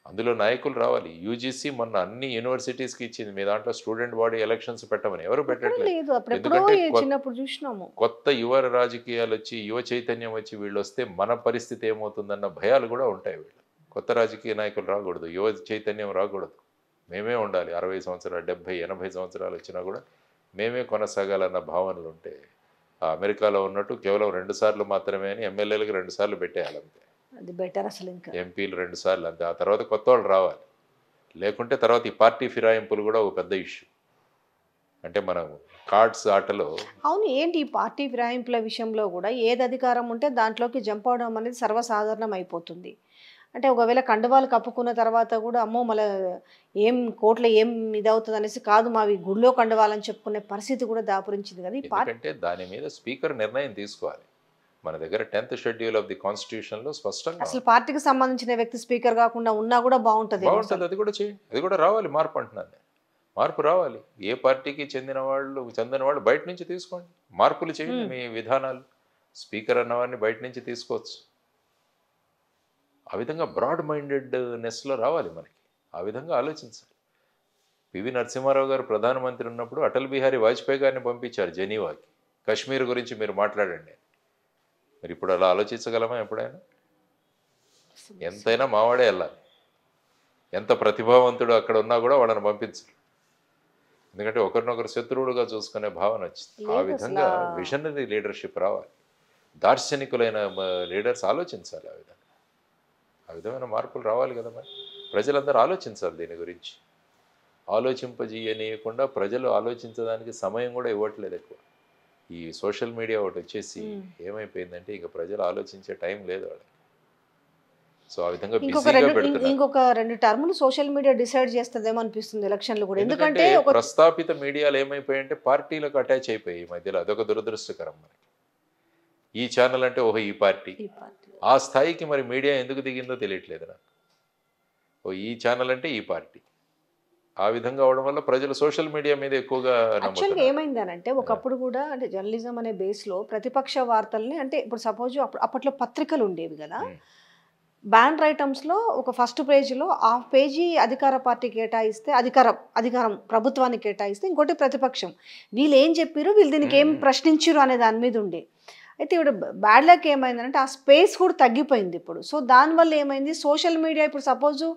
అందులో నాయకులు రావాలి. యూజీసీ మొన్న అన్ని యూనివర్సిటీస్కి ఇచ్చింది, మీ దాంట్లో స్టూడెంట్ బాడీ ఎలక్షన్స్ పెట్టమని. ఎవరు పెట్టట్లేదు. లేదు, అప్పుడెప్పుడో ఎందుకంటే చిన్నప్పుడు చూసినాము. కొత్త యువ రాజకీయాలు వచ్చి, యువ చైతన్యం వచ్చి వీళ్ళు వస్తే మన పరిస్థితి ఏమవుతుందన్న భయాలు కూడా ఉంటాయి వీళ్ళు. కొత్త రాజకీయ నాయకులు రాకూడదు, యువ చైతన్యం రాకూడదు. మేమే ఉండాలి. 60 సంవత్సరాలు, 70, 80 సంవత్సరాలు వచ్చినా కూడా మేమే కొనసాగాలన్న భావనలు ఉంటే, ఆ అమెరికాలో ఉన్నట్టు కేవలం 2 సార్లు మాత్రమే అని ఎమ్మెల్యేలకు 2 సార్లు పెట్టేయాలి అంతే. అది బెటర్ అసలు. ఇంకా ఎంపీలు 2 సార్లు అంతే. ఆ తర్వాత కొత్త వాళ్ళు రావాలి. లేకుంటే తర్వాత ఈ పార్టీ ఫిరాయింపులు కూడా ఒక పెద్ద ఇష్యూ. అంటే మనం కార్డ్స్ ఆటలో అవును, ఏంటి ఈ పార్టీ ఫిరాయింపుల విషయంలో కూడా ఏది అధికారం ఉంటే దాంట్లోకి జంప్ అవడం అనేది సర్వసాధారణం అయిపోతుంది. అంటే ఒకవేళ కండువాలు కప్పుకున్న తర్వాత కూడా అమ్మో మళ్ళీ ఏం కోట్ల ఏం ఇదవుతుంది అనేసి కాదు, మావి గుళ్ళో కండువాలని చెప్పుకునే పరిస్థితి కూడా దాపురించింది కదా ఈ పార్టీ. ఎందుకంటే దాని మీద స్పీకర్ నిర్ణయం తీసుకోవాలి. మన దగ్గర 10th షెడ్యూల్ ఆఫ్ ది కాన్స్టిట్యూషన్లో స్పష్టంగా అసలు పార్టీకి సంబంధించిన వ్యక్తి స్పీకర్ కాకుండా ఉన్నా కూడా బాగుంటుంది. అది కూడా చేయండి. అది కూడా రావాలి. మార్పు అంటున్నాను నేను. మార్పు రావాలి. ఏ పార్టీకి చెందిన వాళ్ళు బయట నుంచి తీసుకోండి. మార్పులు చేయండి మీ విధానాలు. స్పీకర్ అన్నవారిని బయట నుంచి తీసుకోవచ్చు. ఆ విధంగా బ్రాడ్ మైండెడ్నెస్లో రావాలి మనకి. ఆ విధంగా ఆలోచించాలి. పివి నరసింహారావు గారు ప్రధానమంత్రి ఉన్నప్పుడు అటల్ బిహారీ వాజ్పేయి గారిని పంపించారు జెనీవాకి, కశ్మీర్ గురించి మీరు మాట్లాడండి. మరి ఇప్పుడు అలా ఆలోచించగలమా ఎప్పుడైనా? ఎంతైనా మావాడే వెళ్ళాలి. ఎంత ప్రతిభావంతుడు అక్కడ ఉన్నా కూడా వాళ్ళని పంపించరు. ఎందుకంటే ఒకరినొకరు శత్రువులుగా చూసుకునే భావన వచ్చింది. ఆ విధంగా విజనరీ లీడర్షిప్ రావాలి. దార్శనికులైన లీడర్స్ ఆలోచించాలి. ఆ విధమైన మార్పులు రావాలి కదా. మరి ప్రజలందరూ ఆలోచించాలి దీని గురించి. ఆలోచింపజేయనీయకుండా ప్రజలు ఆలోచించడానికి సమయం కూడా ఇవ్వట్లేదు ఎక్కువ. ఈ సోషల్ మీడియా ఒకటి వచ్చేసి ఏమైపోయిందంటే ఇక ప్రజలు ఆలోచించే టైం లేదు వాళ్ళకి. సో ఆ విధంగా ఇంకొక 2 టర్ములు సోషల్ మీడియా డిసైడ్ చేస్తుందేమో అనిపిస్తుంది ఎలక్షన్లు కూడా. ఎందుకంటే ప్రస్థాపిత మీడియాలు ఏమైపోయాయంటే పార్టీలకు అటాచ్ అయిపోయి ఈ మధ్యలో. అదొక దురదృష్టకరం మనకి. ఈ ఛానల్ అంటే ఓహో ఈ పార్టీ, ఆ స్థాయికి మరి మీడియా ఎందుకు దిగిందో తెలియట్లేదు నాకు. ఓ ఈ ఛానల్ అంటే ఈ పార్టీ, ఆ విధంగా అవడం వల్ల ప్రజలు సోషల్ మీడియా మీద ఎక్కువగా యాక్చువల్గా ఏమైందనంటే ఒకప్పుడు కూడా అంటే జర్నలిజం అనే బేస్లో ప్రతిపక్ష వార్తల్ని, అంటే ఇప్పుడు సపోజ్ అప్పట్లో పత్రికలు ఉండేవి కదా, బ్యాన్ ఐటమ్స్లో ఒక ఫస్ట్ పేజీలో 1/2 పేజీ అధికార పార్టీ కేటాయిస్తే, అధికారం ప్రభుత్వానికి కేటాయిస్తే ఇంకోటి ప్రతిపక్షం. వీళ్ళు ఏం చెప్పారు, వీళ్ళు దీనికి ఏం ప్రశ్నించారు అనే దాని మీద ఉండే. అయితే ఇప్పుడు బ్యాడ్ లక్ ఏమైందంటే ఆ స్పేస్ కూడా తగ్గిపోయింది ఇప్పుడు. సో దానివల్ల ఏమైంది, సోషల్ మీడియా ఇప్పుడు సపోజు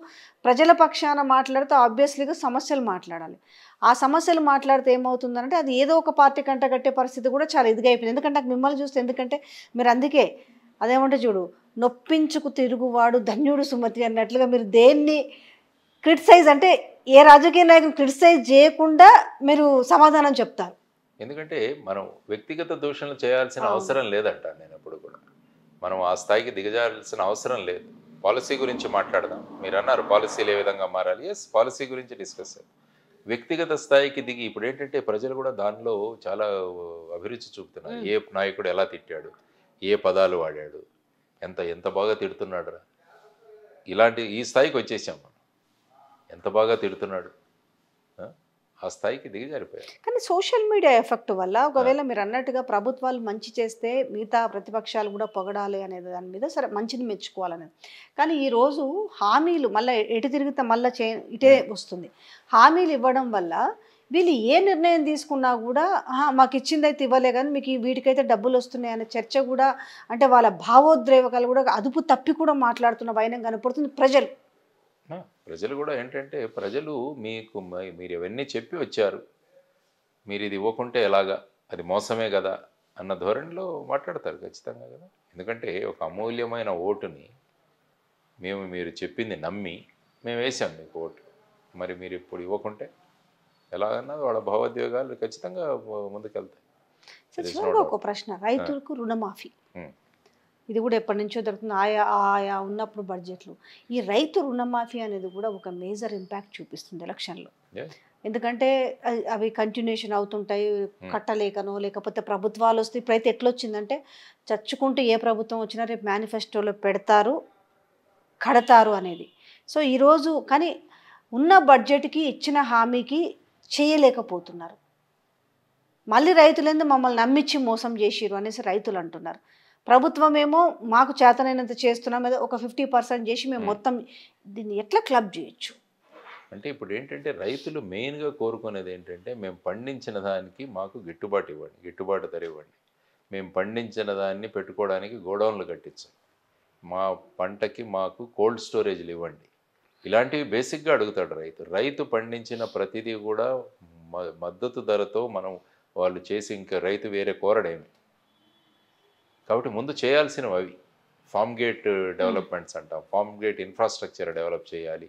ప్రజల పక్షాన మాట్లాడితే ఆబ్వియస్లీగా సమస్యలు మాట్లాడాలి. ఆ సమస్యలు మాట్లాడితే ఏమవుతుందంటే అది ఏదో ఒక పార్టీ కంట కట్టే పరిస్థితి కూడా చాలా ఇదిగా అయిపోయింది. ఎందుకంటే నాకు మిమ్మల్ని చూస్తే, ఎందుకంటే మీరు అందుకే అదేమంటే చూడు, నొప్పించుకు తిరుగువాడు ధన్యుడు సుమతి అన్నట్లుగా మీరు దేన్ని క్రిటిసైజ్, అంటే ఏ రాజకీయ నాయకులు క్రిటిసైజ్ చేయకుండా మీరు సమాధానం చెప్తారు. ఎందుకంటే మనం వ్యక్తిగత దూషణలు చేయాల్సిన అవసరం లేదంట. నేను ఎప్పుడు కూడా మనం ఆ స్థాయికి దిగజాల్సిన అవసరం లేదు. పాలసీ గురించి మాట్లాడదాం. మీరు అన్నారు పాలసీలు ఏ విధంగా మారాలి. ఎస్, పాలసీ గురించి డిస్కస్ చేద్దాం. వ్యక్తిగత స్థాయికి దిగి ఇప్పుడు ఏంటంటే ప్రజలు కూడా దానిలో చాలా అభిరుచి చూపుతున్నారు. ఏ నాయకుడు ఎలా తిట్టాడు, ఏ పదాలు వాడాడు, ఎంత బాగా తిడుతున్నాడు, ఇలాంటి ఈ స్థాయికి వచ్చేసాం మనం. ఎంత బాగా తిడుతున్నాడు, ఆ స్థాయికి దిగజారిపోయారు. కానీ సోషల్ మీడియా ఎఫెక్ట్ వల్ల ఒకవేళ మీరు అన్నట్టుగా ప్రభుత్వాలు మంచి చేస్తే మిగతా ప్రతిపక్షాలు కూడా పొగడాలి అనేది దాని మీద సరే మంచిని మెచ్చుకోవాలనేది. కానీ ఈరోజు హామీలు మళ్ళీ ఎటు తిరిగితే మళ్ళీ ఇటే వస్తుంది. హామీలు ఇవ్వడం వల్ల వీళ్ళు ఏ నిర్ణయం తీసుకున్నా కూడా మాకు ఇచ్చిందైతే ఇవ్వలే కానీ మీకు వీటికైతే డబ్బులు వస్తున్నాయి అనే చర్చ కూడా, అంటే వాళ్ళ భావోద్రేవకాలు కూడా అదుపు తప్పి కూడా మాట్లాడుతున్న వైనం కనపడుతుంది ప్రజలు. ప్రజలు కూడా ఏంటంటే ప్రజలు మీరు ఇవన్నీ చెప్పి వచ్చారు, మీరు ఇది ఇవ్వకుంటే ఎలాగా, అది మోసమే కదా అన్న ధోరణిలో మాట్లాడతారు ఖచ్చితంగా కదా. ఎందుకంటే ఒక అమూల్యమైన ఓటుని మీరు చెప్పింది నమ్మి మేము వేసాం మీకు ఓటు, మరి మీరు ఇప్పుడు ఇవ్వకుంటే ఎలాగన్నది వాళ్ళ భావోద్వేగాలు ఖచ్చితంగా ముందుకెళ్తాయి. ఒక ప్రశ్న, రైతులకు రుణమాఫీ ఇది కూడా ఎప్పటి నుంచో జరుగుతుంది. ఆయా ఉన్నప్పుడు బడ్జెట్లు ఈ రైతు రుణమాఫీ అనేది కూడా ఒక మేజర్ ఇంపాక్ట్ చూపిస్తుంది ఎలక్షన్లో. ఎందుకంటే అవి కంటిన్యూషన్ అవుతుంటాయి, కట్టలేకనో లేకపోతే ప్రభుత్వాలు వస్తే. ఇప్పుడైతే ఎట్లొచ్చిందంటే చచ్చుకుంటూ ఏ ప్రభుత్వం వచ్చినా రేపు మేనిఫెస్టోలో పెడతారు, కడతారు అనేది. సో ఈరోజు కానీ ఉన్న బడ్జెట్కి ఇచ్చిన హామీకి చేయలేకపోతున్నారు. మళ్ళీ రైతులందు మమ్మల్ని నమ్మించి మోసం చేసిరు అనేసి రైతులు అంటున్నారు. ప్రభుత్వం ఏమో మాకు చేతనైనంత చేస్తున్నాం, ఏదో ఒక 50% చేసి మేము మొత్తం దీన్ని ఎట్లా క్లబ్ చేయొచ్చు? అంటే ఇప్పుడు ఏంటంటే రైతులు మెయిన్గా కోరుకునేది ఏంటంటే మేము పండించిన దానికి మాకు గిట్టుబాటు ఇవ్వండి, గిట్టుబాటు ధర ఇవ్వండి, మేము పండించిన దాన్ని పెట్టుకోవడానికి గోడౌన్లు కట్టించండి, మా పంటకి మాకు కోల్డ్ స్టోరేజ్లు ఇవ్వండి, ఇలాంటివి బేసిక్గా అడుగుతాడు రైతు. రైతు పండించిన ప్రతిదీ కూడా మద్దతు ధరతో మనం వాళ్ళు చేసి ఇంకా రైతు వేరే కోరడేమి. కాబట్టి ముందు చేయాల్సినవి అవి ఫార్మ్ గేట్ డెవలప్మెంట్స్ అంటాం, ఫార్మ్ గేట్ ఇన్ఫ్రాస్ట్రక్చర్ డెవలప్ చేయాలి,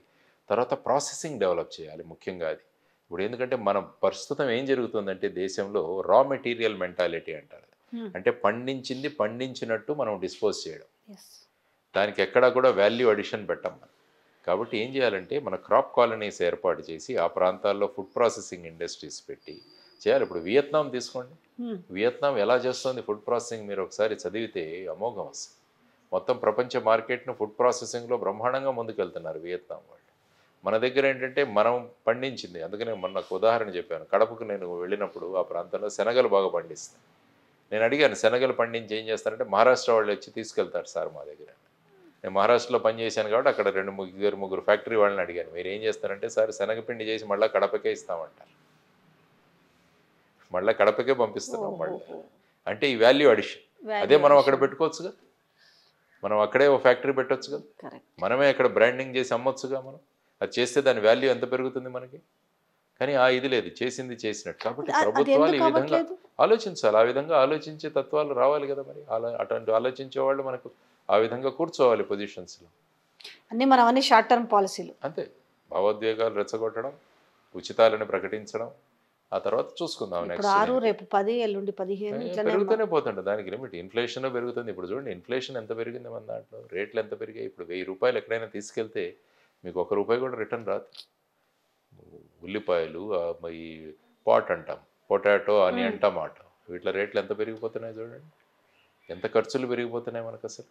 తర్వాత ప్రాసెసింగ్ డెవలప్ చేయాలి ముఖ్యంగా అది. ఇప్పుడు ఎందుకంటే మన ప్రస్తుతం ఏం జరుగుతుందంటే దేశంలో రా మెటీరియల్ మెంటాలిటీ అంటారు. అంటే పండించింది పండించినట్టు మనం డిస్పోజ్ చేయడం, దానికి ఎక్కడా కూడా వాల్యూ అడిషన్ పెట్టం మనం. కాబట్టి ఏం చేయాలంటే మన క్రాప్ కాలనీస్ ఏర్పాటు చేసి ఆ ప్రాంతాల్లో ఫుడ్ ప్రాసెసింగ్ ఇండస్ట్రీస్ పెట్టి చేయాలి. ఇప్పుడు వియత్నాం తీసుకోండి, వియత్నాం ఎలా చేస్తుంది ఫుడ్ ప్రాసెసింగ్, మీరు ఒకసారి చదివితే అమోఘం వస్తుంది. మొత్తం ప్రపంచ మార్కెట్ను ఫుడ్ ప్రాసెసింగ్లో బ్రహ్మాండంగా ముందుకెళ్తున్నారు వియత్నాం వాళ్ళు. మన దగ్గర ఏంటంటే మనం పండించింది, అందుకనే మొన్న ఒక ఉదాహరణ చెప్పాను, కడపకు నేను వెళ్ళినప్పుడు ఆ ప్రాంతంలో శనగలు బాగా పండిస్తాను. నేను అడిగాను శనగలు పండించి ఏం చేస్తారంటే మహారాష్ట్ర వాళ్ళు వచ్చి తీసుకెళ్తారు సార్ మా దగ్గర. నేను మహారాష్ట్రలో పనిచేశాను కాబట్టి అక్కడ ముగ్గురు ఫ్యాక్టరీ వాళ్ళని అడిగాను, మీరు ఏం చేస్తారంటే సార్ శనగపిండి చేసి మళ్ళీ కడపకే ఇస్తామంటారు, మళ్ళీ కడపకే పంపిస్తున్నాం మళ్ళీ. అంటే ఈ వాల్యూ అడిషన్. అదే మనం అక్కడ పెట్టుకోవచ్చుగా, మనం అక్కడే ఓ ఫ్యాక్టరీ పెట్టొచ్చుగా, మనమే అక్కడ బ్రాండింగ్ చేసి అమ్మొచ్చుగా. మనం అది చేస్తే దాని వాల్యూ ఎంత పెరుగుతుంది మనకి. కానీ ఆ ఇది లేదు, చేసింది చేసినట్టు. కాబట్టి ప్రభుత్వాలు ఈ విధంగా ఆలోచించాలి, ఆ విధంగా ఆలోచించే తత్వాలు రావాలి కదా మరి. అటువంటి ఆలోచించే వాళ్ళు మనకు ఆ విధంగా కూర్చోవాలి పొజిషన్స్లో. అన్ని షార్ట్ టర్మ్ పాలసీలు అంతే. భావోద్వేగాలు రెచ్చగొట్టడం, ఉచితాలను ప్రకటించడం, ఆ తర్వాత చూసుకుందాం నెక్స్ట్. 6 రేపు 10 ఎల్లుండి 15 పెరుగుతూనే పోతుండే, దానికి లిమిట్. ఇన్ఫ్లేషన్ పెరుగుతుంది. ఇప్పుడు చూడండి ఇన్ఫ్లేషన్ ఎంత పెరిగింది మన దాంట్లో, రేట్లు ఎంత పెరిగాయి. ఇప్పుడు 1000 రూపాయలు ఎక్కడైనా తీసుకెళ్తే మీకు ₹1 కూడా రిటర్న్ రాదు. ఉల్లిపాయలు, ఈ పాట్ అంటాం, పొటాటో, ఆనియన్, టమాటో, వీటిలో రేట్లు ఎంత పెరిగిపోతున్నాయి చూడండి, ఎంత ఖర్చులు పెరిగిపోతున్నాయి మనకు. అసలు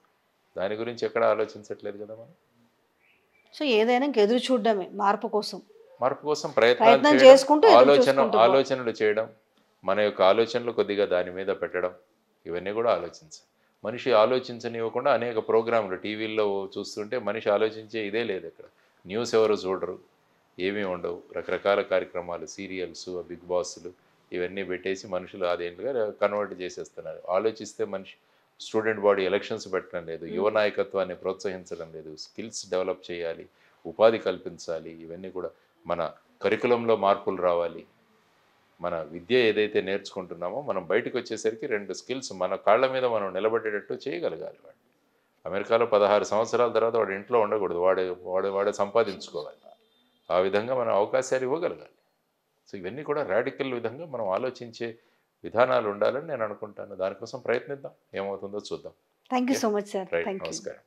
దాని గురించి ఎక్కడ ఆలోచించట్లేదు కదా మనం. సో ఏదైనా ఎదురు చూడడమే మార్పు కోసం ప్రయత్నాలు చేసుకుంటూ ఆలోచనలు చేయడం, మన యొక్క ఆలోచనలు కొద్దిగా దాని మీద పెట్టడం, ఇవన్నీ కూడా ఆలోచించాలి. మనిషి ఆలోచించనివ్వకుండా అనేక ప్రోగ్రాంలు టీవీల్లో చూస్తుంటే మనిషి ఆలోచించే ఇదే లేదు. ఇక్కడ న్యూస్ ఎవరు చూడరు, ఏమీ ఉండవు, రకరకాల కార్యక్రమాలు, సీరియల్స్, బిగ్ బాస్లు ఇవన్నీ పెట్టేసి మనుషులు అదేంటిగా కన్వర్ట్ చేసేస్తున్నారు. ఆలోచిస్తే మనిషి స్టూడెంట్ బాడీ ఎలక్షన్స్ పెట్టడం లేదు, యువ నాయకత్వాన్ని ప్రోత్సహించడం లేదు, స్కిల్స్ డెవలప్ చేయాలి, ఉపాధి కల్పించాలి. ఇవన్నీ కూడా మన కరికులంలో మార్పులు రావాలి. మన విద్య ఏదైతే నేర్చుకుంటున్నామో మనం బయటకు వచ్చేసరికి 2 స్కిల్స్ మన కాళ్ళ మీద మనం నిలబడేటట్టు చేయగలగాలి. వాడు అమెరికాలో 16 సంవత్సరాల తర్వాత వాడు ఇంట్లో ఉండకూడదు, వాడే సంపాదించుకోవాలి. ఆ విధంగా మనం అవకాశాలు ఇవ్వగలగాలి. సో ఇవన్నీ కూడా రాడికల్ విధంగా మనం ఆలోచించే విధానాలు ఉండాలని నేను అనుకుంటాను. దానికోసం ప్రయత్నిద్దాం, ఏమవుతుందో చూద్దాం. Thank you so much sir. నమస్కారం.